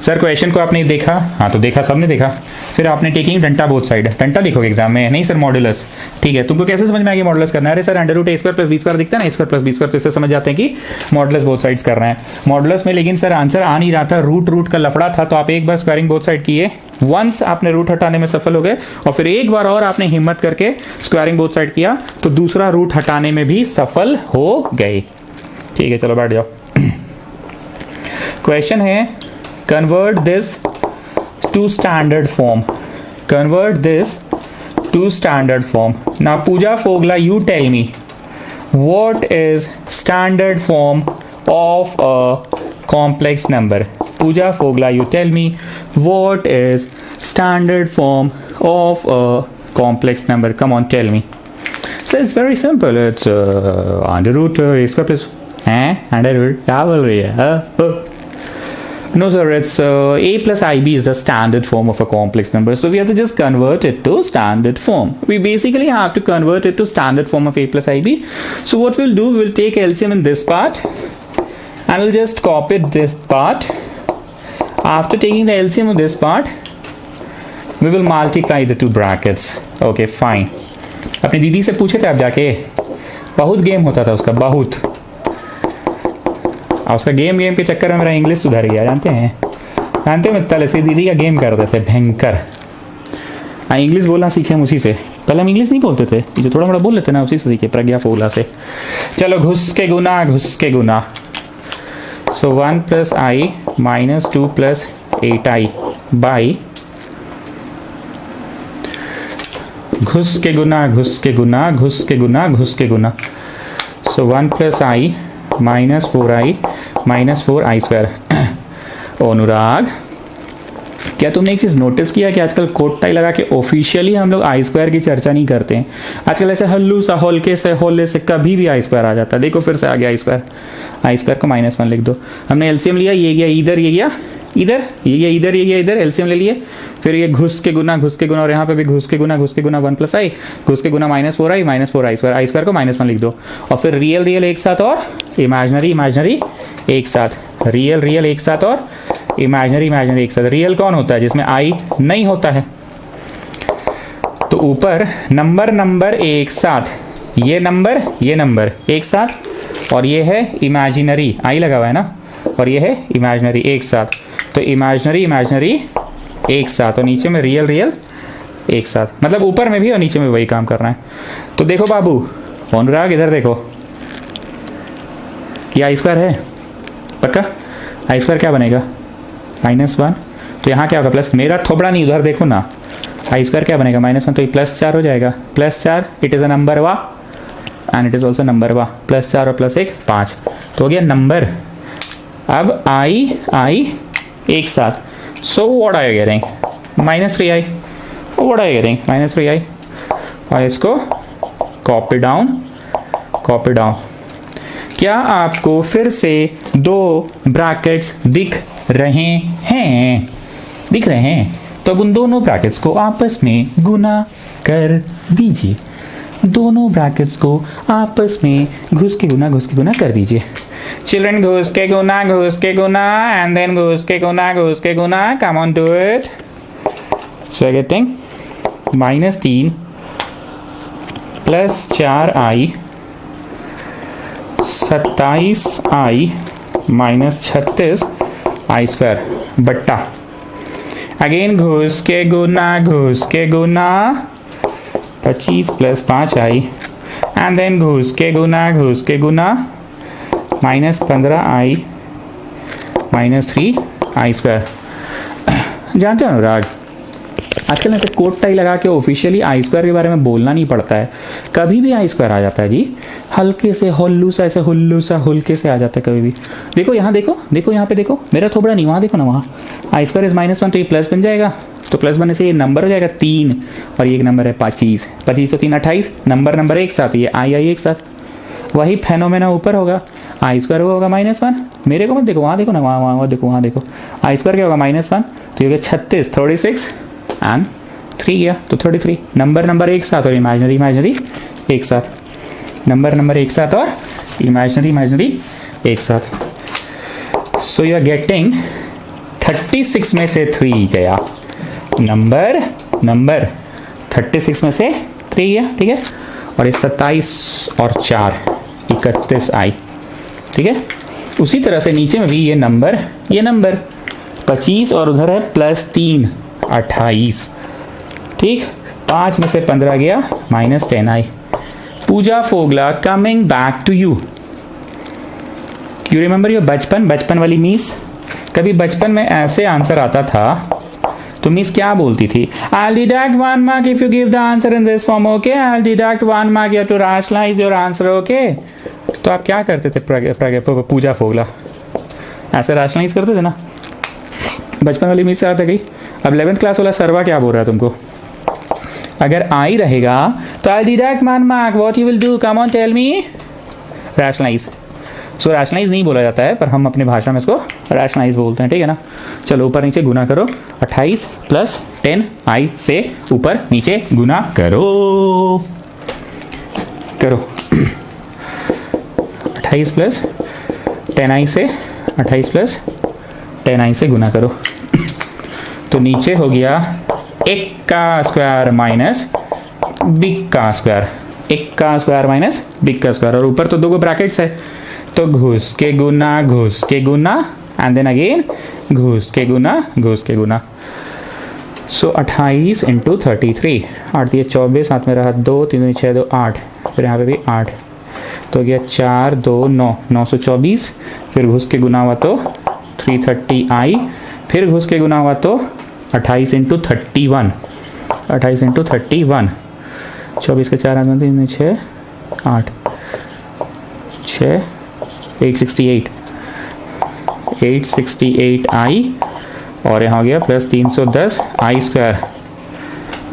सर क्वेश्चन को आपने देखा? हाँ तो देखा, सबने देखा। फिर आपने टेकिंग डंटा बोथ साइड, डंटा लिखोगे एग्जाम में, नहीं सर मॉडुलस। ठीक है, तुमको कैसे समझ में आएगी मॉडुलस करना है? अरे sir under root a square plus b square दिखता है ना, ए स्क्वायर प्लस बी स्क्वायर, तो इससे समझ जाते हैं कि मॉडुलस बोथ साइड्स कर रहे हैं मॉडुलस में। लेकिन सर आंसर आ नहीं रहा था, रूट का लफड़ा था, तो आप एक बार स्क्वायरिंग बोथ साइड किए, वंस आपने रूट हटाने में सफल हो गए, और फिर एक बार और आपने हिम्मत करके स्क्वायरिंग बोथ साइड किया, तो दूसरा रूट हटाने में भी सफल हो गए। ठीक है चलो बैठ जाओ। क्वेश्चन है convert this to standard form, convert this to standard form. Now Pooja Fogla, you tell me what is standard form of a complex number. Pooja Fogla, you tell me what is standard form of a complex number. Come on, tell me. So it's very simple. It's under root a square plus under root, क्या बोल रही है? No sir, it's a plus ib is the standard form of a complex number, so we have to just convert it to standard form. We basically have to convert it to standard form of a plus ib. So what we'll do, we'll take LCM in this part and we'll just copy this part. After taking the LCM of this part, we will multiply the two brackets. Okay fine. अपनी दीदी से पूछे थे आप जाके, बहुत game होता था उसका, बहुत। और उसका गेम के चक्कर में मेरा इंग्लिश सुधर गया, जानते हो मित्तल, ऐसे दीदी का गेम करते थे भयंकर। हाँ इंग्लिश बोलना सीखे हम उसी से, पहले हम इंग्लिश नहीं बोलते थे, ये जो थोड़ा थोड़ा बोल लेते ना उसी से सीखे, प्रज्ञा फोगला से। चलो घुस के गुना। सो 1 + i - 2 + 8i बाई घुस के गुना। सो 1 + i - 4i - 4i²। अनुराग, क्या तुमने एक चीज़ नोटिस किया कि आजकल कोट टाई लगा के ऑफिशियली हम लोग i² की चर्चा नहीं करते हैं। आजकल ऐसे हल्लू सा हल्के से होले से कभी भी i² आ जाता है। देखो फिर से आ गया i² को -1 लिख दो। हमने एलसीएम लिया, ये गया इधर, ये गया इधर, ये इधर एलसीएम ले लिए, फिर ये घुस के गुना और यहाँ पे भी घुस के गुना 1 प्लस आई, घुस के गुना -4i स्क्वायर, आई स्क्वायर को -1 लिख दो, और फिर रियल एक साथ और इमेजिनरी एक साथ, रियल एक साथ और इमेजिनरी एक साथ। रियल कौन होता है? जिसमें आई नहीं होता है। तो ऊपर नंबर एक साथ, ये नंबर एक साथ, और ये है इमेजिनरी, आई लगा हुआ है ना, और ये है इमेजिनरी एक साथ। तो इमेजिनरी एक साथ, और नीचे में रियल एक साथ, मतलब ऊपर में भी और नीचे में वही काम करना है। तो देखो बाबू अनुराग, इधर देखो, ये आई स्क्वायर है पक्का। आई स्क्वायर क्या बनेगा? -1। तो यहाँ क्या होगा? प्लस, मेरा थोबड़ा नहीं, उधर देखो ना, आई स्क्वायर क्या बनेगा? -1, तो ये +4 हो जाएगा। +4, इट इज़ अ नंबर वा and it is also number वा। +4 और +1 5, तो हो गया नंबर। अब आई एक साथ, so what are you getting? -3i। What are you getting? -3i। और इसको कॉपी डाउन। क्या आपको फिर से 2 ब्रैकेट्स दिख रहे हैं? तो अब उन दोनों ब्रैकेट्स को आपस में गुना कर दीजिए। दोनों ब्रैकेट्स को आपस में घुस के गुना कर दीजिए। चिल्ड्रन, घुस के गुना एंड देन घुस के गुना। Come on, do it. So getting -3 + 4i 27i -36 i square बट्टा, अगेन घुस के गुना 25 + 5i एंड देन घुस के गुना -15i -3i स्क्वायर। जानते हो अनुराग, आजकल ऐसे कोट टाई लगा के ऑफिशियली आई स्क्वायर के बारे में बोलना नहीं पड़ता है। कभी भी आई स्क्वायर आ जाता है जी, हल्के से हुल्लू सा, ऐसे हुल्के से आ जाता है कभी भी। देखो यहाँ, देखो यहाँ पे देखो, मेरा थोड़ा नहीं, वहाँ देखो ना, वहाँ आई स्क्वायर इज -1, तो ये प्लस बन जाएगा। तो प्लस बनने से ये नंबर हो जाएगा 3, और ये एक नंबर है 25 और 3 28, नंबर एक साथ, ये आई एक साथ। वही फेनोमेना ऊपर होगा, आई स्क्वायर होगा -1। मेरे को मत देखो, वहाँ देखो ना, वहाँ देखो, आई स्क्वायर क्या होगा? -1, तो ये 36 36 एंड 3 गया, तो 33। नंबर एक साथ और इमेजिनरी एक साथ, नंबर एक साथ और इमेजिनरी एक साथ। सो यू आर गेटिंग 36 में से 3 गया, नंबर 36 में से 3 गया, ठीक है। और ये 27 और 4 31 आई, ठीक है। उसी तरह से नीचे में भी ये नंबर 25 और उधर है +3 28, ठीक। 5 में से 15 गया -10 i. Pooja Phogla, coming back to you remember your बचपन वाली मिस? कभी बचपन में ऐसे आंसर आता था तो मिस क्या बोलती थी? I'll deduct 1 mark if you give the answer in this form, okay? I'll deduct 1 mark, you have to rationalize your answer, okay? तो आप क्या करते थे पूजा फोगला? ऐसे rationalize करते थे ना? बचपन वाली मिस से आता गई। अब 11th क्लास वाला सरवा क्या बोल रहा है तुमको? अगर आई रहेगा तो I'll deduct 1 mark, what you will do? Come on, tell me. Rationalize. So rationalize नहीं बोला जाता है, पर हम अपनी भाषा में इसको रैशनलाइज बोलते हैं, ठीक है ना। चलो ऊपर नीचे गुना करो, 28 + 10 आई से ऊपर नीचे गुना करो 28 + 10 आई से 28 + 10 आई से गुना करो। तो नीचे हो गया 1 का स्क्वायर माइनस बिग का स्क्वायर, 1 का स्क्वायर माइनस बिग का स्क्वायर, और ऊपर तो 2 ब्रैकेट्स है, तो घुस के गुना एंड देन अगेन घुस के गुना। सो 28 × 33, 8 दिए 24, 7 में रहा 2, 3 6 2 8, फिर यहाँ पे भी 8, तो हो गया 4 2 9 924, फिर घुस के गुना हुआ तो 330 आई, फिर घुस के गुना हुआ तो 28 × 31, 28 × 31, 24 के 4 आदमी 3 6 8 6 868 868 आई, और यहाँ गया +310 आई स्क्वायर,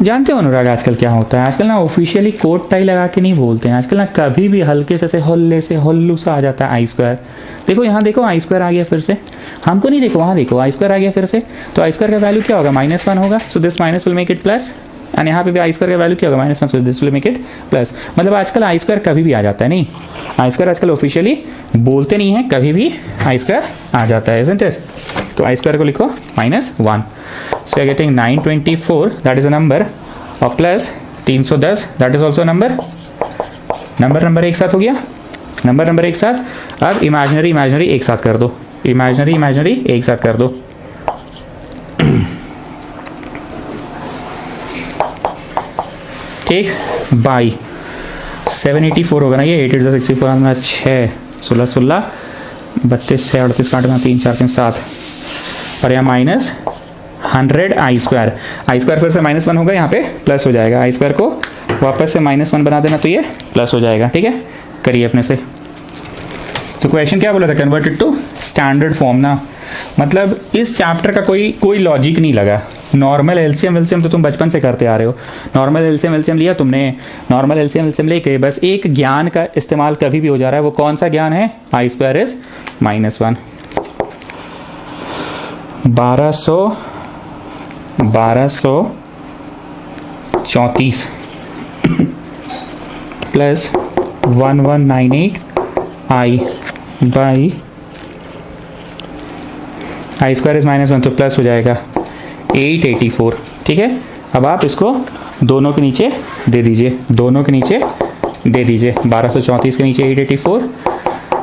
जानते हो अनुराग आजकल क्या होता है, आजकल ना ऑफिशियली कोट टाई लगा के नहीं बोलते हैं, आजकल ना कभी भी हल्के से हल्ले से हल्लू सा आ जाता है आई स्क्वायर। देखो यहाँ देखो आई स्क्वायर आ गया फिर से, हमको नहीं देखो वहाँ देखो आई स्क्वायर आ गया फिर से, तो आई स्क्वायर का वैल्यू क्या होगा -1 होगा, so this minus will make it plus, and यहाँ पे भी आई स्क्वायर का वैल्यू क्या होगा -1, so this will make it plus. मतलब आजकल आई स्क्वायर कभी भी आ जाता है, नहीं आई स्क्वायर आजकल ऑफिशियली बोलते नहीं है, कभी भी आई स्क्वायर आ जाता है, isn't it? तो आई स्क्वायर को लिखो -1, so you're getting 924 that is a number और plus 310 that is also a number, number एक साथ हो गया, नंबर एक साथ। अब इमेजिनरी एक साथ कर दो, इमेजिनरी एक साथ कर दो, ठीक, बाई 784 होगा ना ये, 8 8 64 6 16 16 32 6 38 काटना 3 4 3 7 और यहाँ -100 आई स्क्वायर फिर से -1 होगा, यहाँ पे प्लस हो जाएगा, आई स्क्वायर को वापस से -1 बना देना तो ये प्लस हो जाएगा, ठीक है। करिए अपने से। तो क्वेश्चन क्या बोला था, कन्वर्टेड टू स्टैंडर्ड फॉर्म ना, मतलब इस चैप्टर का कोई लॉजिक नहीं लगा। नॉर्मल एलसीएम तो तुम बचपन से करते आ रहे हो, नॉर्मल एलसीएम लिया तुमने, नॉर्मल एलसीएम लेके बस एक ज्ञान का इस्तेमाल कभी भी हो जा रहा है, वो कौन सा ज्ञान है, i square is -1। 1234 plus 1198 i by i square is -1 तो प्लस हो जाएगा 884, ठीक है। अब आप इसको दोनों के नीचे दे दीजिए, 1234 के नीचे 884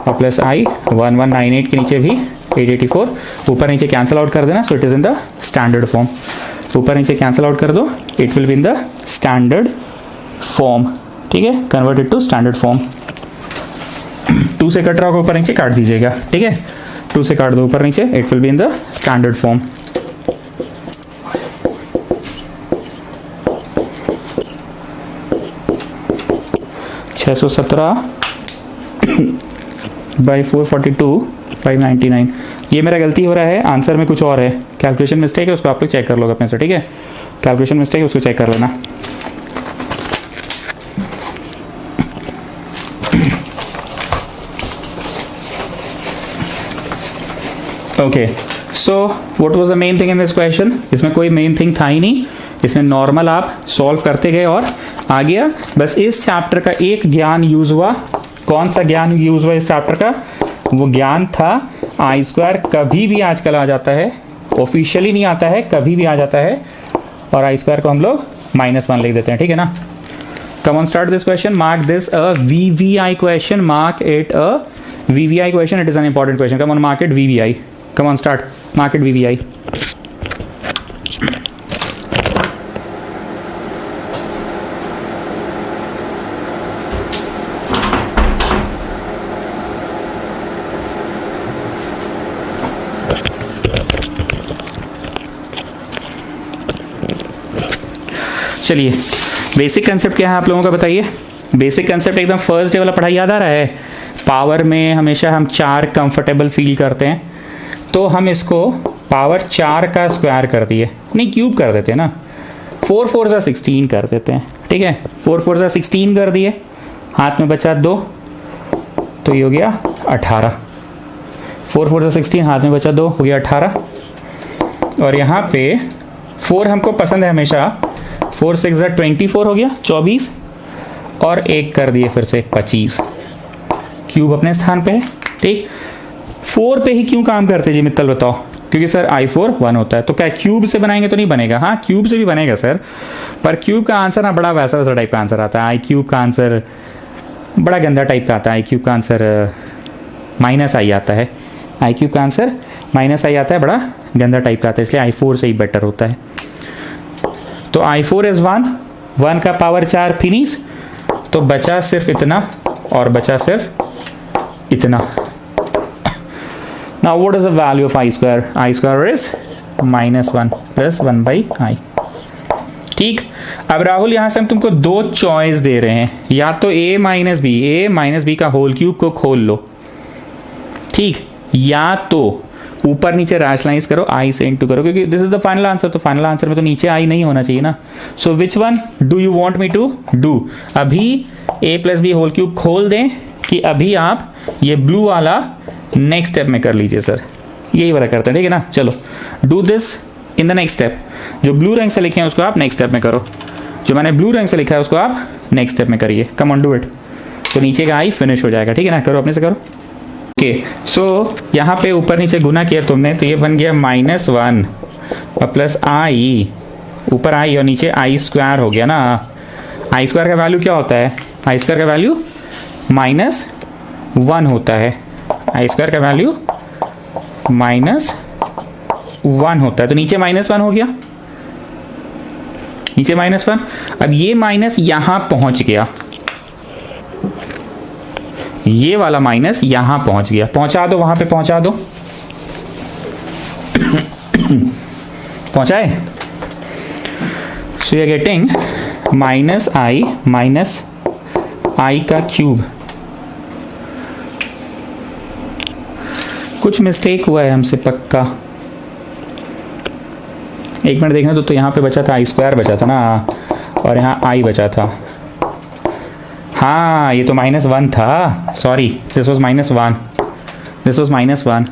और प्लस आई 1198 के नीचे भी 884, ऊपर नीचे कैंसिल आउट कर देना, so it is in the standard form, ऊपर नीचे कैंसिल आउट कर दो, it will be in the standard form, ठीक है, कन्वर्टेड टू स्टैंडर्ड फॉर्म। 2 से कट रहा होगा ऊपर नीचे काट दीजिएगा, ठीक है, 2 से काट दो ऊपर नीचे, it will be in the standard form. By 442/99, ये मेरा गलती हो रहा है, आंसर में कुछ और है, कैलकुलेशन मिस्टेक है, उसको आप लोग चेक कर लोगे अपने से, ठीक है, कैलकुलेशन मिस्टेक है उसको चेक कर लेना। Okay, so what was the main thing in this question, इसमें कोई मेन थिंग था ही नहीं, इसमें नॉर्मल आप सॉल्व करते गए और आ गया। बस इस चैप्टर का एक ज्ञान यूज हुआ, कौन सा ज्ञान यूज हुआ इस चैप्टर का, वो ज्ञान था आई स्क्वायर कभी भी आजकल आ जाता है, ऑफिशियली नहीं आता है, कभी भी आ जाता है, और आई स्क्वायर को हम लोग -1 लिख देते हैं, ठीक है ना। Come on start this question, mark this a VVI question, mark it a VVI question, it is an important question, come on mark it VVI, come on start, mark it VVI। चलिए, basic concept क्या है आप लोगों का बताइए, basic concept एकदम first day वाला पढ़ाई याद आ रहा है। पावर में हमेशा हम 4 कंफर्टेबल फील करते हैं, तो हम इसको पावर 4 का स्क्वायर कर दिए, नहीं क्यूब कर देते हैं ना, 4 4 जा 16 कर देते हैं, ठीक है, 4 4 जा 16 कर दिए, हाथ में बचा 2, तो ये हो गया 18, 4 4 जा 16, हाथ में बचा 2, हो गया 18, और यहाँ पे 4 हमको पसंद है हमेशा, 4 6 जा 24 हो गया 24, और 1 कर दिए फिर से 25, क्यूब अपने स्थान पे है, ठीक। 4 पे ही क्यों काम करते जी मित्तल बताओ, क्योंकि सर I4 1 होता है, तो क्या क्यूब से बनाएंगे तो नहीं बनेगा, हाँ क्यूब से भी बनेगा सर, पर क्यूब का आंसर ना बड़ा वैसा वैसा टाइप का आंसर आता है, आई क्यूब का आंसर बड़ा गंदा टाइप का आता है, आई क्यूब का आंसर -i आता है, आई क्यूब का आंसर -i आता है, बड़ा गंदा टाइप का आता है, इसलिए I4 से ही बेटर होता है। तो I4 इज 1 का पावर 4 फिनिश, तो बचा सिर्फ इतना और बचा सिर्फ इतना। Now what is the value of I square? I square is -1 plus 1/i। ठीक, अब राहुल यहां से हम तुमको 2 चॉइस दे रहे हैं, या तो a - b का होल क्यूब को खोल लो, ठीक, या तो ऊपर नीचे रैशनलाइज करो, आई से इंटू करो, क्योंकि this is the final answer, तो फाइनल आंसर में तो नीचे आई नहीं होना चाहिए ना। So which one do you want me to do? अभी a plus b whole cube खोल दें कि अभी आप ये ब्लू वाला नेक्स्ट स्टेप में कर लीजिए सर, यही वाला करते हैं, ठीक है ना। चलो do this in the next step. जो ब्लू रंग से लिखे हैं उसको आप नेक्स्ट स्टेप में करो, जो मैंने ब्लू रंग से लिखा है उसको आप नेक्स्ट स्टेप में करिए। कम ऑन डू इट। तो नीचे का आई फिनिश हो जाएगा, ठीक है ना। करो अपने से करो। ओके सो यहाँ पे ऊपर नीचे गुना किया तुमने, तो ये बन गया -1 और प्लस आई, ऊपर आई और नीचे आई स्क्वायर हो गया ना। आई स्क्वायर का वैल्यू क्या होता है? आई स्क्वायर का वैल्यू -1 होता है। आई स्क्वायर का वैल्यू -1 होता है, तो नीचे -1 हो गया, नीचे -1। अब ये माइनस यहां पहुंच गया, ये वाला माइनस यहां पहुंच गया, पहुंचा दो, वहां पे पहुंचा दो, पहुंचाए। So you are getting -i का क्यूब। कुछ मिस्टेक हुआ है हमसे पक्का, एक मिनट देखना। तो यहाँ पे बचा था आई स्क्वायर बचा था ना, और यहाँ आई बचा था। हाँ ये तो -1 था, sorry this was -1, this was -1।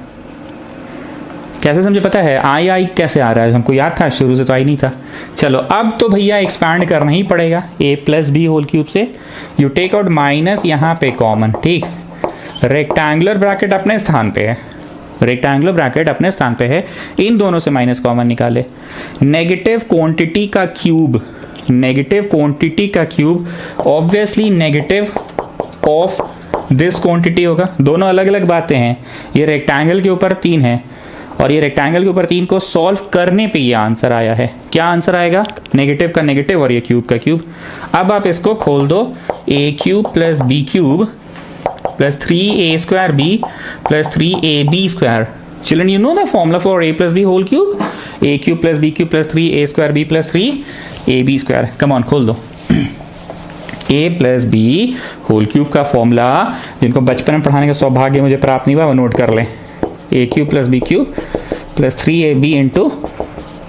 कैसे समझे पता है? आई कैसे आ रहा है हमको याद था, शुरू से तो आई नहीं था। चलो अब तो भैया एक्सपैंड करना ही पड़ेगा a plus b whole cube से। यू टेक आउट माइनस यहाँ पे कॉमन, ठीक। रेक्टेंगुलर ब्रैकेट अपने स्थान पे है, रेक्टेंगुलर ब्रैकेट अपने स्थान पे है, इन दोनों से माइनस कॉमन निकाले। नेगेटिव क्वांटिटी का क्यूब, नेगेटिव क्वांटिटी का cube obviously negative of this quantity होगा। दोनों अलग अलग बातें हैं, ये रेक्टेंगल के ऊपर 3 है और ये रेक्टेंगल के ऊपर 3 को सॉल्व करने पे ये आंसर आया है। क्या आंसर आएगा? नेगेटिव का नेगेटिव और ये क्यूब का क्यूब। अब आप इसको खोल दो, a cube plus b cube plus 3a² b plus 3ab square. Children you know the formula for a plus b whole cube, a cube plus b cube plus 3a² b plus 3ab square. Come on खोल दो। a plus b whole cube का formula जिनको बचपन में पढ़ाने का सौभाग्य मुझे प्राप्त नहीं हुआ वो नोट कर लें। a cube plus b cube plus 3ab into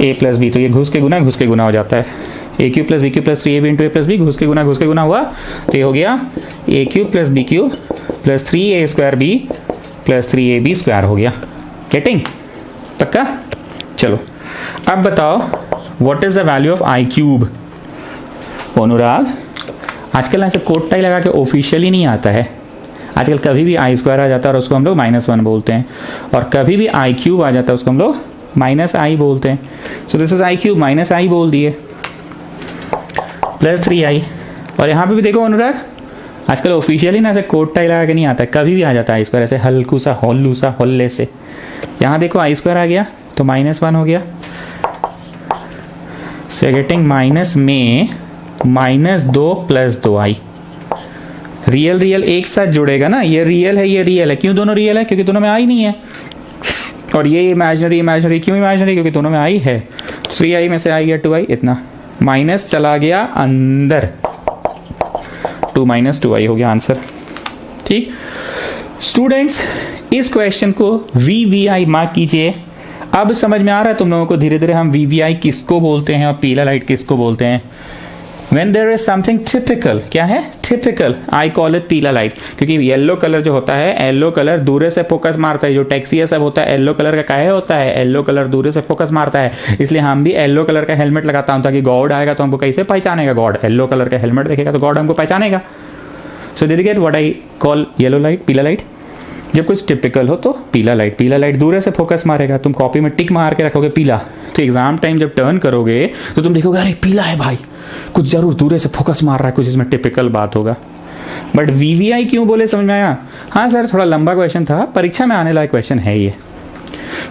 a plus b, तो ये घुस के गुना हो जाता है। a cube plus b cube plus 3ab into a plus b, घुस के गुना हुआ, तो ये हो गया a cube plus b cube plus 3a² b plus 3ab square हो गया। गेटिंग? पक्का? चलो अब बताओ what is the value of i cube? Anurag आजकल ऐसे कोट टाई लगा के ऑफिशियली नहीं आता है, आजकल कभी भी आई स्क्वायर आ जाता है और उसको हम लोग -1 बोलते हैं, और कभी भी आई क्यूब आ जाता है उसको हम लोग -i बोलते हैं। सो this is I cube, -i बोल दिए, प्लस 3i। और यहाँ पे भी देखो अनुराग आजकल ऑफिशियली ना ऐसे कोट टाई लगा के नहीं आता है, कभी भी आ जाता है आई स्क्वायर ऐसे हल्कू सा हल्ले से। यहाँ देखो आई स्क्वायर आ गया तो -1 हो गया। सो गेटिंग माइनस में -2 प्लस 2i। रियल एक साथ जुड़ेगा ना, ये रियल है। क्यों दोनों रियल है? क्योंकि दोनों में आई नहीं है। और ये इमेजिनरी क्यों इमेजिनरी? क्योंकि दोनों में आई है। 3i में से आई गया 2i, इतना माइनस चला गया अंदर, 2 - 2i हो गया आंसर। ठीक स्टूडेंट्स, इस क्वेश्चन को VVI मार्क कीजिए। अब समझ में आ रहा है तुम लोगों को धीरे धीरे हम VVI किसको बोलते हैं और पीला लाइट किसको बोलते हैं। When there is something typical, क्या है typical, I call it पीला लाइट, क्योंकि येलो कलर जो होता है, येलो कलर दूर से फोकस मारता है। जो टैक्सी है सब होता है येलो कलर का, काहे होता है? येलो कलर दूर से फोकस मारता है। इसलिए हम भी येलो कलर का हेलमेट लगाता हूं ताकि गॉड आएगा तो हमको कैसे पहचानेगा? गॉड येलो कलर का हेलमेट देखेगा तो गॉड हमको पहचानेगा। So did you get what I call yellow light, पीला लाइट? जब कुछ टिपिकल हो तो पीला लाइट दूर से फोकस मारेगा। तुम कॉपी में टिक मार के रखोगे पीला, तो एग्जाम टाइम जब टर्न करोगे तो तुम देखोगे अरे पीला है भाई, कुछ जरूर दूर से फोकस मार रहा है, कुछ इसमें टिपिकल बात होगा। बट VVI क्यों बोले, समझ में आया? हाँ सर थोड़ा लंबा क्वेश्चन था, परीक्षा में आने लायक क्वेश्चन है ये।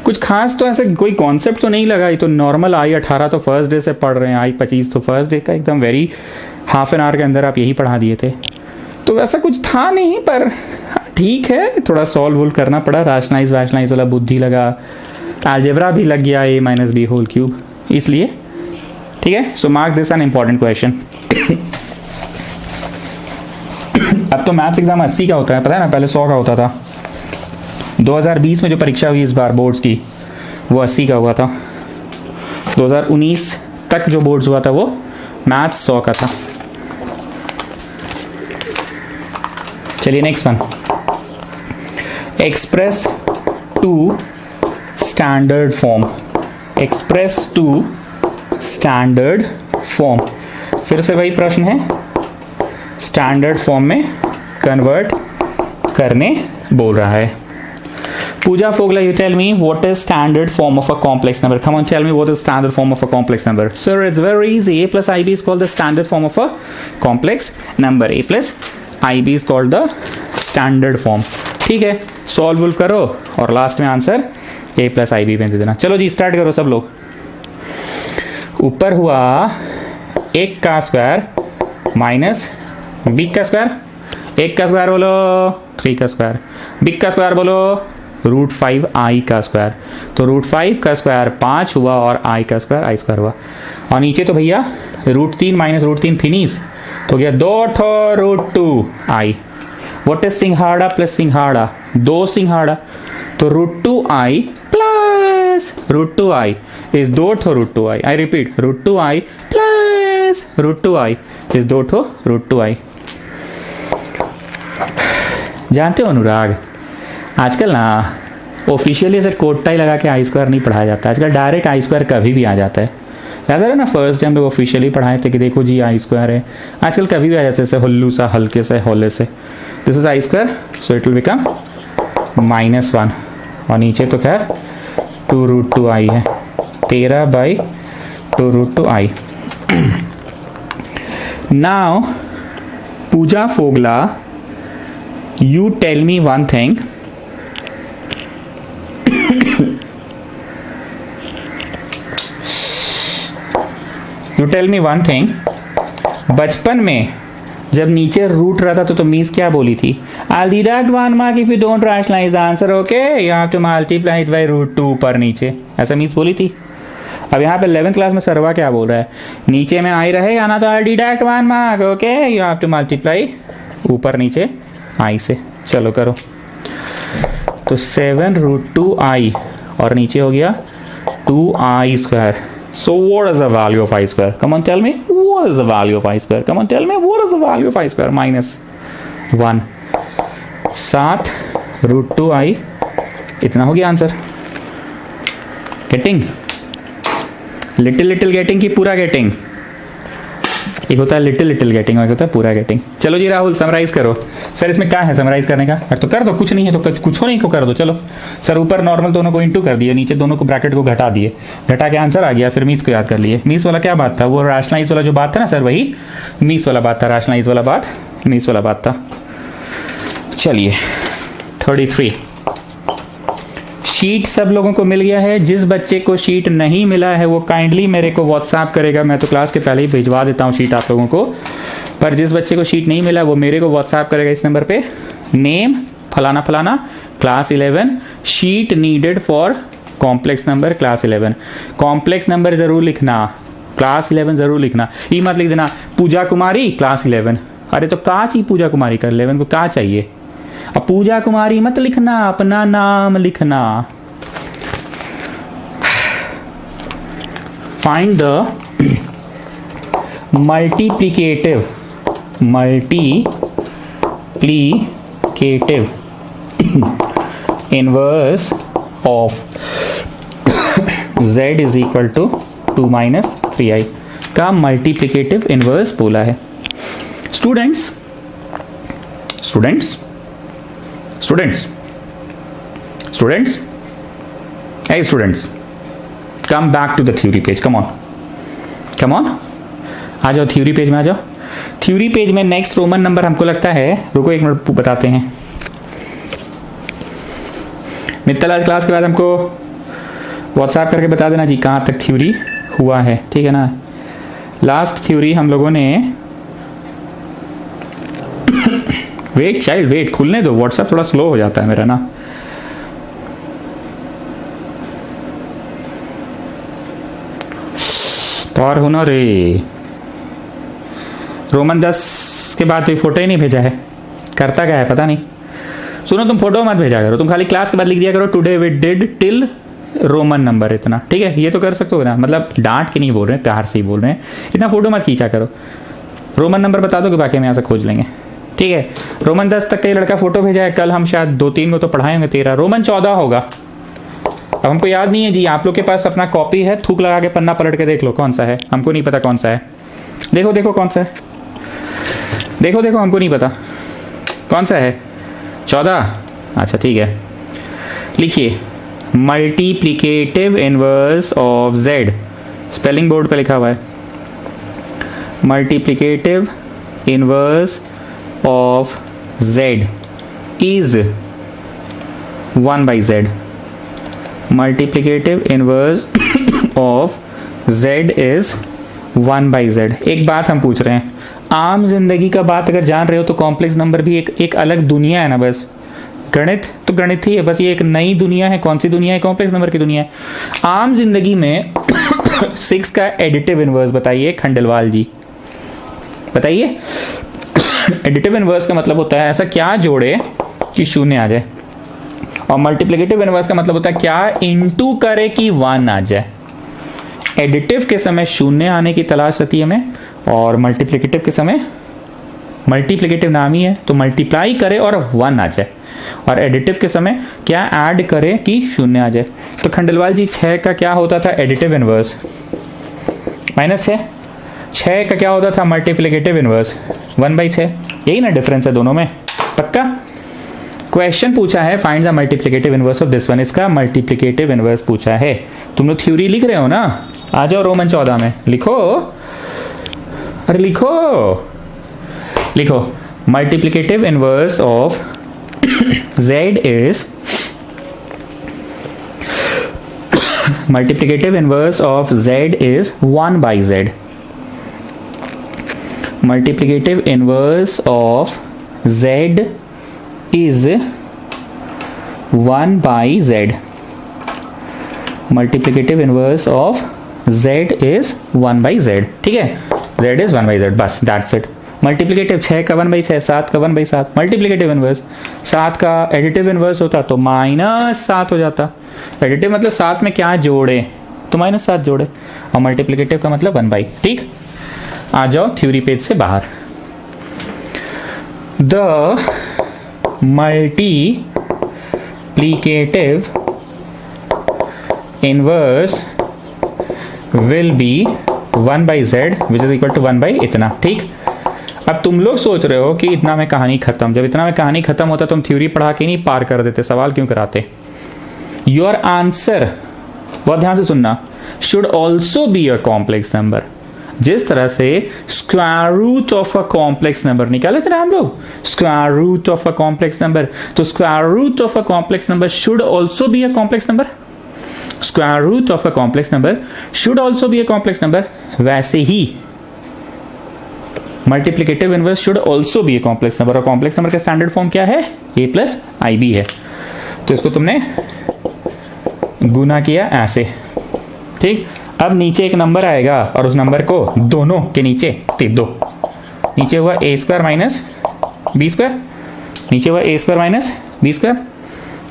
कुछ खास तो ऐसे कोई कॉन्सेप्ट तो नहीं लगा, ये तो नॉर्मल I18 तो फर्स्ट डे से पढ़ रहे हैं, I25 तो फर्स्ट डे का एकदम वेरी हाफ एन आवर के अंदर आप यही पढ़ा दिए थे, तो वैसा कुछ था नहीं। पर ठीक है, थोड़ा सॉल्व करना पड़ा, रैशनलाइज वाला बुद्धि लगा, अलजेब्रा भी लग गया a - b होल क्यूब, इसलिए ठीक है। So mark this an important question. अब तो मैथ्स एग्जाम 80 का होता है, पता है ना, पहले 100 का होता था। 2020 में जो परीक्षा हुई इस बार बोर्ड्स की वो 80 का हुआ था। 2019 तक जो बोर्ड्स हुआ था वो मैथ्स 100 का था। चलिए next one, express to standard form. Express to standard form, फिर से वही प्रश्न है, स्टैंडर्ड फॉर्म में कन्वर्ट करने बोल रहा है। Pooja Fogla, you tell me what is standard form of a complex number. Come on, tell me what is standard form of a complex number. Sir, it's very easy. A plus IB is called the standard form of a complex number. A plus IB is called the standard form. ठीक है, solve करो और last में answer A plus IB में दे देना। चलो जी start करो सब लोग। ऊपर हुआ 1 का स्क्वायर माइनस बिग का स्क्वायर। 1 का स्क्वायर बोलो 3 का स्क्वायर, बिग का स्क्वायर बोलो √5 i का स्क्वायर। तो √5 का स्क्वायर 5 हुआ और i का स्क्वायर i स्क्वायर हुआ। और नीचे तो भैया √3 माइनस √3 फिनिश तो गया 2 √2 i। व्हाट इज सिंघाड़ा प्लस सिंघाड़ा? 2 सिंघाड़ा, तो √2 i plus √2 i is 2 √2 i। I repeat, √2 i plus √2 i is 2 √2 i। जानते हो अनुराग, आजकल ना ऑफिशियली ऐसे कोट टाई लगा के आई स्क्वायर नहीं पढ़ाया जाता है, आजकल डायरेक्ट आई स्क्वायर कभी भी आ जाता है। याद है ना फर्स्ट टाइम लोग ऑफिशियली पढ़ाए थे कि देखो जी आई स्क्वायर है, आजकल कभी भी आ जाता है जैसे हल्लू सा हल्के से होले से। This is I square so it will become -1 और नीचे तो खैर 2 √2 i है, 13/2 √2 i। Now Pooja Phogla, you tell me one thing, you tell me one thing, बचपन में जब नीचे रूट रहता तो मीन्स क्या बोली थी? I'll deduct 1 mark if you don't rationalize the answer, okay? You have to multiply it by √2 ऊपर नीचे, ऐसा मीन्स बोली थी। अब यहाँ पे 11th क्लास में सरवा क्या बोल रहा है? नीचे में आई रहे आना तो I'll deduct 1 mark, okay? You have to multiply ऊपर नीचे i से। चलो करो, तो 7 √2 i और नीचे हो गया 2i square. So what is the value of I square? Come on, tell me. What is the value of I square? Come on, tell me. What is the value of I square? -1। 7 √2i, इतना हो गया answer. Getting? Little getting की पूरा getting? एक होता है little getting और एक होता है पूरा गेटिंग। चलो जी राहुल समराइज करो। सर इसमें क्या है समराइज करने का? तो कर दो, कुछ नहीं है तो कुछ नहीं को कर दो। चलो सर ऊपर नॉर्मल दोनों को इंटू कर दिए, नीचे दोनों को ब्रैकेट को घटा दिए, घटा के आंसर आ गया। फिर मीस को याद कर लिए। मीस वाला क्या बात था? वो रैशनलाइज वाला जो बात था ना सर, वही मीस वाला बात था। रैशनलाइज वाला बात मीस वाला बात था। चलिए 33 शीट सब लोगों को मिल गया है। जिस बच्चे को शीट नहीं मिला है वो काइंडली मेरे को व्हाट्सएप करेगा। मैं तो क्लास के पहले ही भिजवा देता हूँ शीट आप लोगों को, पर जिस बच्चे को शीट नहीं मिला वो मेरे को व्हाट्सएप करेगा इस नंबर पे। नेम फलाना फलाना, class 11, sheet needed for complex number class 11। Complex number जरूर लिखना, क्लास 11 जरूर लिखना। ये मत लिख देना पूजा कुमारी क्लास 11। अरे तो का चाहिए पूजा कुमारी का? 11 को का चाहिए? अब पूजा कुमारी मत लिखना, अपना नाम लिखना। Find the multiplicative inverse of z is equal to 2 - 3i का मल्टीप्लिकेटिव इनवर्स बोला है। Students students students students hey students, come back to the theory page. come on आ जाओ थ्योरी पेज में, आ जाओ। थ्योरी पेज में नेक्स्ट रोमन नंबर हमको लगता है, रुको एक मिनट बताते हैं। मित्तल आज क्लास के बाद हमको व्हाट्सएप करके बता देना जी कहाँ तक थ्योरी हुआ है, ठीक है ना। लास्ट थ्योरी हम लोगों ने वेट चाइल्ड वेट, खुलने दो, व्हाट्सएप थोड़ा स्लो हो जाता है मेरा ना। और होना रे, रोमन 10 के बाद कोई फोटो ही नहीं भेजा है, करता क्या है पता नहीं। सुनो, तुम फोटो मत भेजा करो, तुम खाली क्लास के बाद लिख दिया करो today we did till Roman number इतना, ठीक है? ये तो कर सकते हो ना, मतलब डांट के नहीं बोल रहे हैं, प्यार से ही बोल रहे हैं, इतना फोटो मत खींचा करो। रोमन नंबर बता दो कि बाकी हम यहाँ से खोज लेंगे, ठीक है? रोमन 10 तक का ये लड़का फोटो भेजा है, कल हम शायद 2-3 को तो पढ़ाए होंगे, 13 रोमन 14 होगा। अब हमको याद नहीं है जी, आप लोग के पास अपना कॉपी है, थूक लगा के पन्ना पलट के देख लो कौन सा है, हमको नहीं पता कौन सा है। देखो देखो कौन सा है, देखो देखो, हमको नहीं पता कौन सा है। 14, अच्छा ठीक है। लिखिए multiplicative inverse of z, spelling board पे लिखा हुआ है, multiplicative inverse of z is 1/z। Multiplicative inverse of z is 1/z। एक बात हम पूछ रहे हैं, आम जिंदगी का बात अगर जान रहे हो तो कॉम्प्लेक्स नंबर भी एक अलग दुनिया है ना, बस गणित तो गणित ही है, बस ये एक नई दुनिया है। कौन सी दुनिया है? कॉम्प्लेक्स नंबर की दुनिया है। आम जिंदगी में 6 का एडिटिव इनवर्स बताइए खंडेलवाल जी, बताइए। एडिटिव इनवर्स का मतलब होता है ऐसा क्या जोड़े कि 0 आ जाए, और मल्टीप्लिकेटिव इनवर्स का मतलब होता है क्या इनटू करे कि 1 आ जाए। एडिटिव के समय 0 आने की तलाश रहती है हमें, और मल्टीप्लिकेटिव के समय, मल्टीप्लिकेटिव नाम ही है तो मल्टीप्लाई करे और 1 आ जाए, और एडिटिव के समय क्या ऐड करे कि 0 आ जाए। तो खंडेलवाल जी 6 का क्या होता था एडिटिव इनवर्स? -6। 6 का क्या होता था मल्टीप्लिकेटिव इनवर्स? 1/6। यही ना डिफरेंस है दोनों में, पक्का? क्वेश्चन पूछा है find the multiplicative inverse of this one, इसका मल्टीप्लिकेटिव इनवर्स पूछा है। तुम लोग थ्योरी लिख रहे हो ना, आ जाओ रोमन 14 में लिखो, अरे लिखो लिखो। Multiplicative inverse of z is multiplicative inverse of z is 1/z. Multiplicative inverse of z is 1/z. Multiplicative inverse of z is 1/z, ठीक है? z is 1/z, बस that's it. मल्टीप्लिकेटिव 6 का 1/6, 7 का 1/7। मल्टीप्लिकेटिव इनवर्स 7 का additive inverse होता तो -7 हो जाता। एडिटिव मतलब 7 में क्या जोड़े तो -7 जोड़े, और मल्टीप्लिकेटिव का मतलब 1/। ठीक, आ जाओ थ्योरी पेज से बाहर। The multiplicative inverse will be 1/z which is equal to 1/ इतना, ठीक। अब तुम लोग सोच रहे हो कि इतना में कहानी खत्म, जब इतना में कहानी खत्म होता तुम थ्योरी पढ़ा के नहीं पार कर देते, सवाल क्यों कराते? योर आंसर, बहुत ध्यान से सुनना, should also be a complex number. जिस तरह से square root of a complex number निकाले थे ना हम लोग, square root of a complex number, तो square root of a complex number should also be a complex number. Square root of a complex number should also be a complex number. वैसे ही multiplicative inverse should also be a complex number, और complex number का standard form क्या है? a + ib है। तो इसको तुमने गुना किया ऐसे, ठीक। अब नीचे एक नंबर आएगा और उस नंबर को दोनों के नीचे दे दो। नीचे हुआ a² - b², नीचे हुआ a² - b²,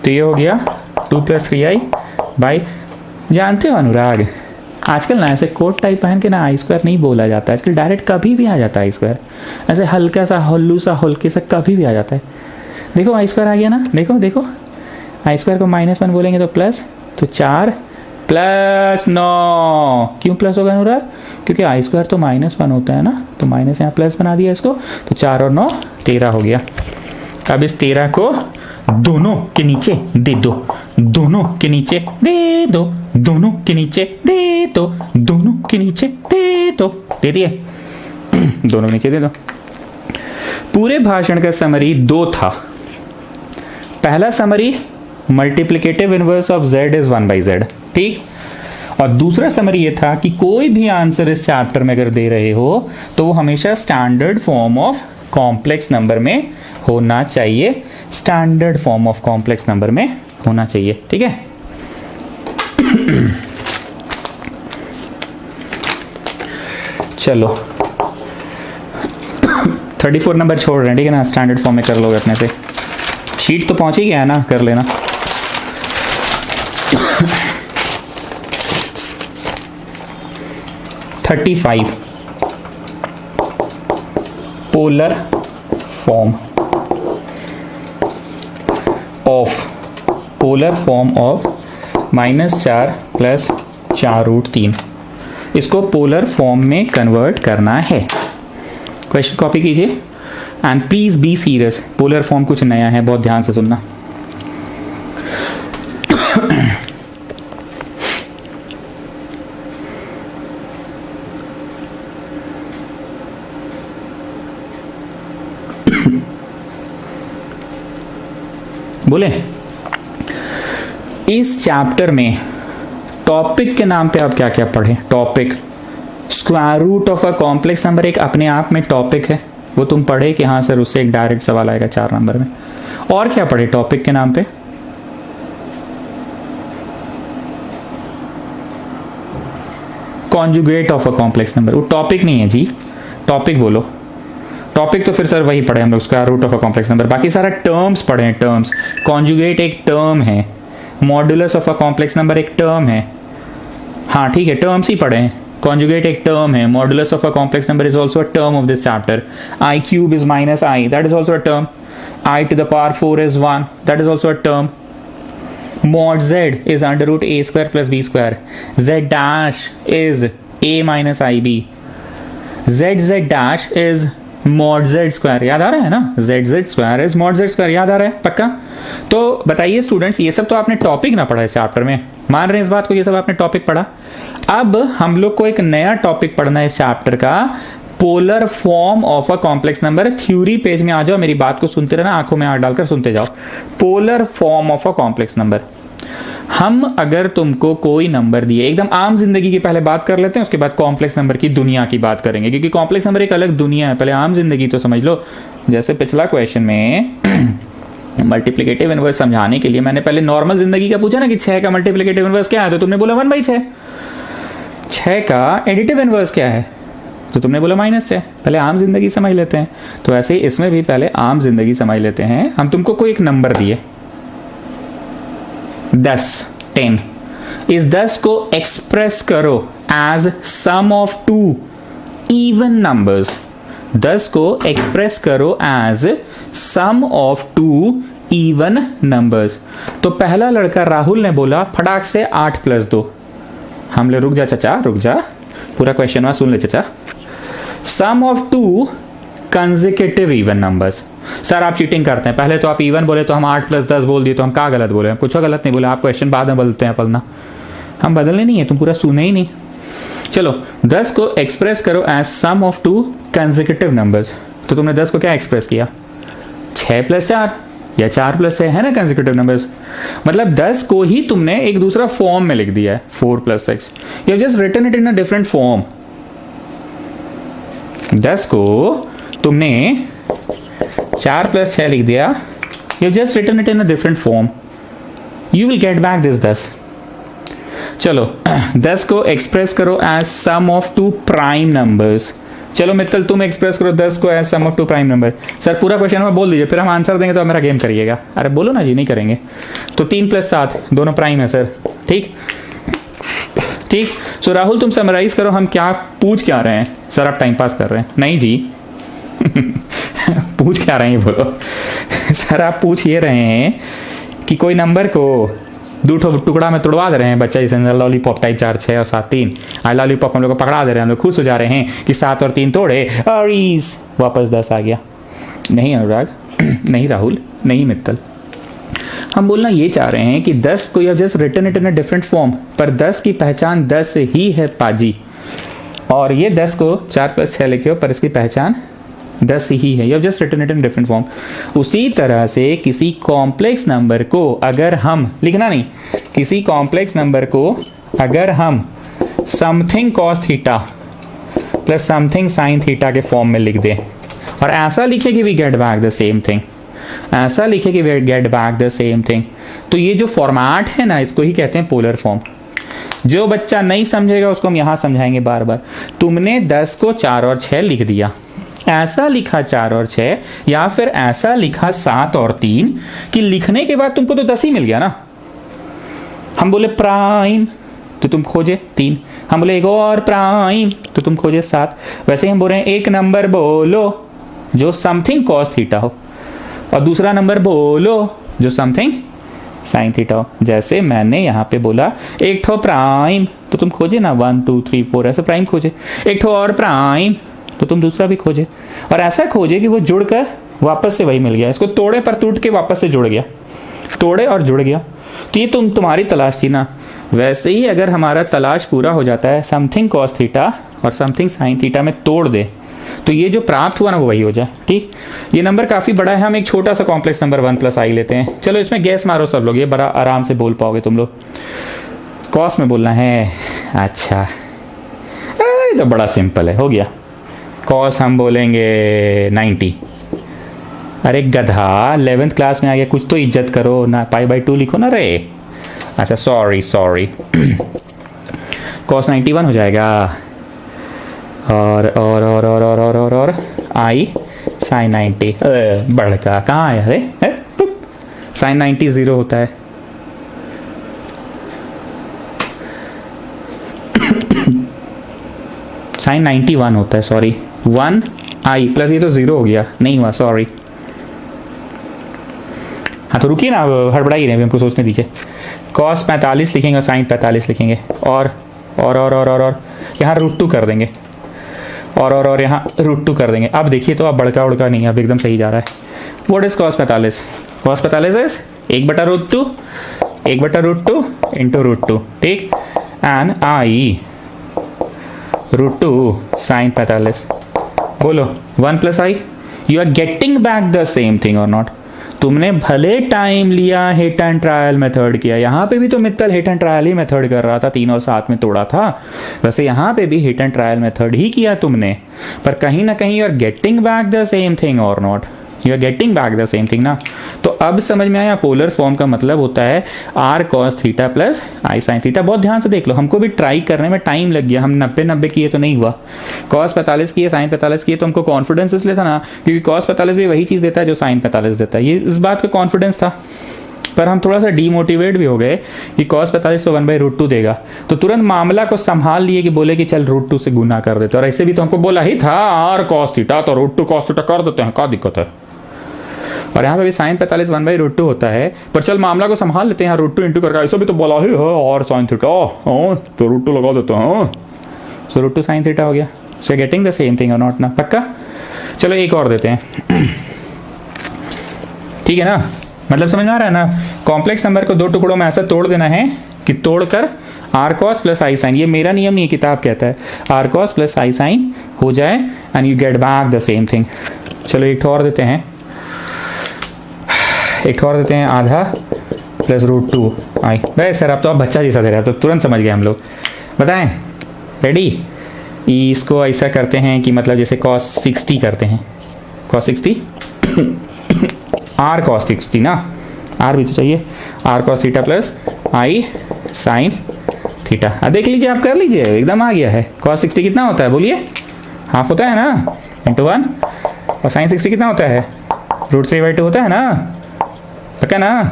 तो ये हो गया 2 + 3i बाई, जानते हो अनुराग आजकल ना ऐसे कोट टाइप पहन के ना i² नहीं बोला जाता, आजकल डायरेक्ट कभी भी आ जाता है i², ऐसे हल्का सा हल्लू सा हल्के सा कभी भी आ जाता है। देखो i² आ गया ना, देखो देखो, i² को -1 बोलेंगे तो प्लस, तो 4 + 9, क्यों प्लस होगा अनुराग? क्योंकि i² तो -1 होता है ना, तो माइनस यहाँ प्लस बना दिया इसको, तो 4 और 9 13 हो गया। अब इस 13 को दोनों के नीचे दे दो, दोनों के नीचे दे दो, दोनों के नीचे दे दो, दोनों के नीचे दे दो, दे दिए, दोनों के नीचे दे दो। पूरे भाषण का समरी 2 था। पहला summary multiplicative inverse of z is 1/z, ठीक। और दूसरा समरी ये था कि कोई भी आंसर इस चैप्टर में अगर दे रहे हो तो वो हमेशा standard form of complex number में होना चाहिए, standard form of complex number में होना चाहिए, ठीक है। चलो 34 नंबर छोड़ रहे हैं, ठीक है ना, स्टैंडर्ड फॉर्म में कर लोगे अपने से। शीट तो पहुंच ही गया है ना, कर लेना। (35) पोलर फॉर्म ऑफ -4 + 4√3, इसको पोलर फॉर्म में कन्वर्ट करना है। क्वेश्चन कॉपी कीजिए and please be serious. Polar form कुछ नया है, बहुत ध्यान से सुनना। बोले इस चैप्टर में टॉपिक के नाम पे आप क्या क्या पढ़े? Topic, square root of a complex number एक अपने आप में टॉपिक है, वो तुम पढ़े कि हाँ सर उससे एक डायरेक्ट सवाल आएगा 4 नंबर में। और क्या पढ़े टॉपिक के नाम पे? Conjugate of a complex number, वो टॉपिक नहीं है जी, टॉपिक बोलो। टॉपिक तो फिर सर वही पढ़े हम लोग, square root of a complex number. बाकी सारा टर्म्स पढ़े हैं, टर्म्स। कॉन्जुगेट एक टर्म है, modulus of a complex number एक टर्म है। हाँ ठीक है, टर्म्स ही पढ़े हैं। Conjugate एक term है, modulus of a complex number is also a term of this chapter. I cube is -i, that is also a term. I to the power 4 is 1, that is also a term. Mod z is √a² + b². Z dash is a minus ib. Z dash is mod z², याद आ रहा है ना? Z² is mod z², याद आ रहा है पक्का? तो बताइए स्टूडेंट्स, ये सब तो आपने टॉपिक ना पढ़ा इस चैप्टर में, मान रहे हैं इस बात को? ये सब आपने टॉपिक पढ़ा। अब हम लोग को एक नया टॉपिक पढ़ना है इस चैप्टर का, polar form of a complex number. Theory page में आ जाओ, मेरी बात को सुनते रहना, आंखों में आंख डालकर सुनते जाओ। Polar form of a complex number. हम अगर तुमको कोई नंबर दिए, एकदम आम जिंदगी की पहले बात कर लेते हैं, उसके बाद कॉम्प्लेक्स नंबर की दुनिया की बात करेंगे, क्योंकि कॉम्प्लेक्स नंबर एक अलग दुनिया है। पहले आम जिंदगी तो समझ लो। जैसे पिछला क्वेश्चन में मल्टीप्लिकेटिव इनवर्स समझाने के लिए मैंने पहले नॉर्मल जिंदगी का पूछा ना कि 6 का मल्टीप्लिकेटिव इनवर्स क्या है, तो तुमने बोला 1/6। 6 का एडिटिव इनवर्स क्या है, तो तुमने बोला -6। पहले आम जिंदगी समझ लेते हैं। तो ऐसे इसमें भी पहले आम जिंदगी समझ लेते हैं। हम तुमको कोई एक नंबर दिए 10 इस 10 को एक्सप्रेस करो as sum of 2 even numbers. 10 को एक्सप्रेस करो as sum of 2 even numbers. तो पहला लड़का राहुल ने बोला फटाक से 8 + 2। हम ले रुक जा चाचा, रुक जा, पूरा क्वेश्चन में सुन ले चाचा। Sum of 2 consecutive even numbers. Sir आप चीटिंग करते हैं, पहले तो आप इवन बोले तो हम 8 + 10 बोल दिए, तो हम क्या गलत बोले? हम कुछ गलत नहीं बोले, आप क्वेश्चन बाद में बदलते हैं पढ़ना, हम बदलने नहीं है, तुम पूरा सुने ही नहीं। चलो 10 को एक्सप्रेस करो as sum of 2 consecutive numbers. तो तुमने 10 को क्या एक्सप्रेस किया? 6 + 4 या 4 + 6 है ना कंसेक्यूटिव नंबर्स। मतलब 10 को ही तुमने एक दूसरा फॉर्म में लिख दिया है, 4 + 6। You have just written it in a different form. 10 को तुमने 4 + 6 लिख दिया, you have just written it in a different form. You will get back this 10। चलो 10 को एक्सप्रेस करो as sum of 2 prime numbers. चलो मित्तल तुम एक्सप्रेस करो 10 को as sum of 2 prime number. Sir पूरा क्वेश्चन में बोल दीजिए, फिर हम आंसर देंगे तो आप मेरा गेम करिएगा। अरे बोलो ना जी, नहीं करेंगे। तो 3 + 7 दोनों प्राइम है सर, ठीक ठीक। सो राहुल तुम समराइज करो, हम क्या पूछ क्या रहे हैं? सर आप टाइम पास कर रहे हैं। नहीं जी पूछ क्या रहे हैं ये बोलो। सर आप पूछ ये रहे हैं कि कोई नंबर को 2 टुकड़ा में तोड़वा दे रहे हैं बच्चा, जैसे लॉलीपॉप टाइप 4, 6 और 7, 3। आई लॉलीपॉप हम लोग को पकड़ा दे रहे हैं, हम लोग खुश हो जा रहे हैं कि 7 और 3 तोड़े और इस वापस 10 आ गया। नहीं अनुराग, नहीं राहुल, नहीं मित्तल, हम बोलना ये चाह रहे हैं कि 10 को you just written it in a different form, पर 10 की पहचान 10 ही है पाजी। और ये 10 को 4 + 6 लिखे हो, पर इसकी पहचान 10 ही है। You have just written it in different form. उसी तरह से किसी कॉम्प्लेक्स नंबर को अगर हम, लिखना नहीं, किसी कॉम्प्लेक्स नंबर को अगर हम something cos theta plus something sin theta के फॉर्म में लिख दें और ऐसा लिखे कि we get back the same thing, ऐसा लिखे कि we get back the same thing, तो ये जो फॉर्मेट है ना, इसको ही कहते हैं पोलर फॉर्म। जो बच्चा नहीं समझेगा उसको हम यहां समझाएंगे बार बार। तुमने 10 को 4 और 6 लिख दिया, ऐसा लिखा 4 और 6 या फिर ऐसा लिखा 7 और 3 कि लिखने के बाद तुमको तो 10 ही मिल गया ना। हम बोले प्राइम तो तुम खोजे 3, हम बोले एक और प्राइम तो तुम खोजे 7। वैसे हम बोल रहे हैं एक नंबर बोलो जो समथिंग कॉस थीटा हो और दूसरा नंबर बोलो जो समथिंग साइन थीटा हो। जैसे मैंने यहाँ पे बोला एक ठो प्राइम तो तुम खोजे ना 1 2 3 4 ऐसे प्राइम खोजे, एक ठो और प्राइम तो तुम दूसरा भी खोजे, और ऐसा खोजे कि वो जुड़कर वापस से वही मिल गया। इसको तोड़े पर टूट के वापस से जुड़ गया, तोड़े और जुड़ गया। तो ये तुम्हारी तलाश थी ना। वैसे ही अगर हमारा तलाश पूरा हो जाता है समथिंग कॉस थीटा और समथिंग साइन थीटा में तोड़ दे तो ये जो प्राप्त हुआ ना वो वही हो जाए। ठीक, ये नंबर काफ़ी बड़ा है, हम एक छोटा सा कॉम्प्लेक्स नंबर 1 + i लेते हैं। चलो इसमें गैस मारो सब लोग, ये बड़ा आराम से बोल पाओगे तुम लोग। कॉस में बोलना है, अच्छा ये तो बड़ा सिंपल है, हो गया। कॉस हम बोलेंगे 90। अरे गधा 11th क्लास में आ गया, कुछ तो इज्जत करो ना, π/2 लिखो ना रे। अच्छा सॉरी कॉस 91 हो जाएगा और आई साइन 90 बड़का कहाँ आया रे, साइन 90 0 होता है। साइन 91 होता है, सॉरी 1 आई प्लस ये तो 0 हो गया, नहीं हुआ सॉरी। हाँ तो रुकिए ना, हड़बड़ाई नहीं, हमको सोचने दीजिए। कॉस 45 लिखेंगे और साइन 45 लिखेंगे और यहाँ √2 कर देंगे और यहाँ √2 कर देंगे। अब देखिए तो अब बड़का उड़का नहीं, अब एकदम सही जा रहा है। What is cos 45? Cos 45 is 1/√2 1/√2 into √2, ठीक, एंड आई √2 साइन 45। बोलो 1 + i। You are getting back the same thing और नॉट। तुमने भले टाइम लिया, हिट एंड ट्रायल मेथड किया, यहाँ पे भी तो Mittal hit and trial he method कर रहा था, 3 और 7 में तोड़ा था। वैसे यहाँ पे भी हिट एंड ट्रायल मेथड ही किया तुमने, पर कहीं ना कहीं you are getting back the same thing और नॉट, you are getting back the same thing ना। तो अब समझ में आया, पोलर फॉर्म का मतलब होता है r cos theta plus i sin theta. बहुत ध्यान से देख लो, हमको भी ट्राई करने में टाइम लग गया, हम 90 किए तो नहीं हुआ। cos 45 किए, sin 45 किए, तो हमको कॉन्फिडेंस इसलिए था ना क्योंकि cos 45 भी वही चीज़ देता है जो sin 45 देता है, ये इस बात का कॉन्फिडेंस था। पर हम थोड़ा सा डीमोटिवेट भी हो गए कि cos 45 तो 1/√2 देगा, तो तुरंत मामला को संभाल लिए कि बोले कि चल √2 से गुना कर देते, और ऐसे भी तो हमको बोला ही था r cos थीटा तो √2 cos थीटा कर देते हैं, क्या दिक्कत है। और यहाँ पे भी साइन 45 1/√2 होता है, पर चल मामला को संभाल लेते हैं, √2 इंटू करके ऐसा भी तो बोला ही है, और साइन थीटा तो √2 लगा देते हैं, सो √2 साइन थीटा हो गया। So getting the same thing और नॉट ना, पक्का। चलो एक और देते हैं, ठीक है ना, मतलब समझ में आ रहा है ना। कॉम्प्लेक्स नंबर को 2 टुकड़ों में ऐसा तोड़ देना है कि तोड़कर r cos + i sin, ये मेरा नियम नहीं है, किताब कहता है r cos + i sin हो जाए and you get back the same thing. चलो एक और देते हैं, आधा प्लस √2 i। भाई सर अब तो आप बच्चा जैसा दे रहे हैं, तो तुरंत समझ गए हम लोग। बताएं, रेडी। इसको ऐसा करते हैं कि मतलब जैसे cos 60 करते हैं, cos 60 r cos 60 ना, r भी तो चाहिए, r cos theta plus i sin theta. अब देख लीजिए, आप कर लीजिए, एकदम आ गया है। cos 60 कितना होता है बोलिए, हाफ होता है ना, इंटू 1, और sin 60 कितना होता है, √3/2 होता है ना, पक्का ना।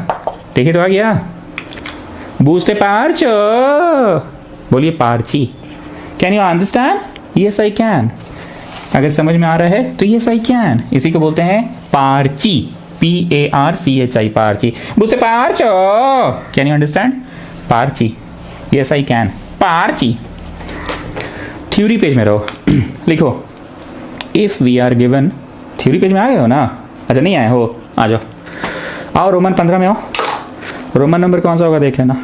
देखिए तो आ गया। बूस्टे पार्च बोलिए, पार्ची। Can you understand? Yes I can. अगर समझ में आ रहा है तो यस आई कैन, इसी को बोलते हैं पार्ची, PARCHI, पार्ची। बूस्टे पार्च, कैन यू अंडरस्टैंड? पार्ची, यस आई कैन, पार्ची। थ्योरी पेज में रहो, लिखो if we are given. Theory page में आ गए हो ना? अच्छा नहीं आए हो, आ जाओ, आओ रोमन 15 में आओ। रोमन नंबर कौन सा होगा देख लेना।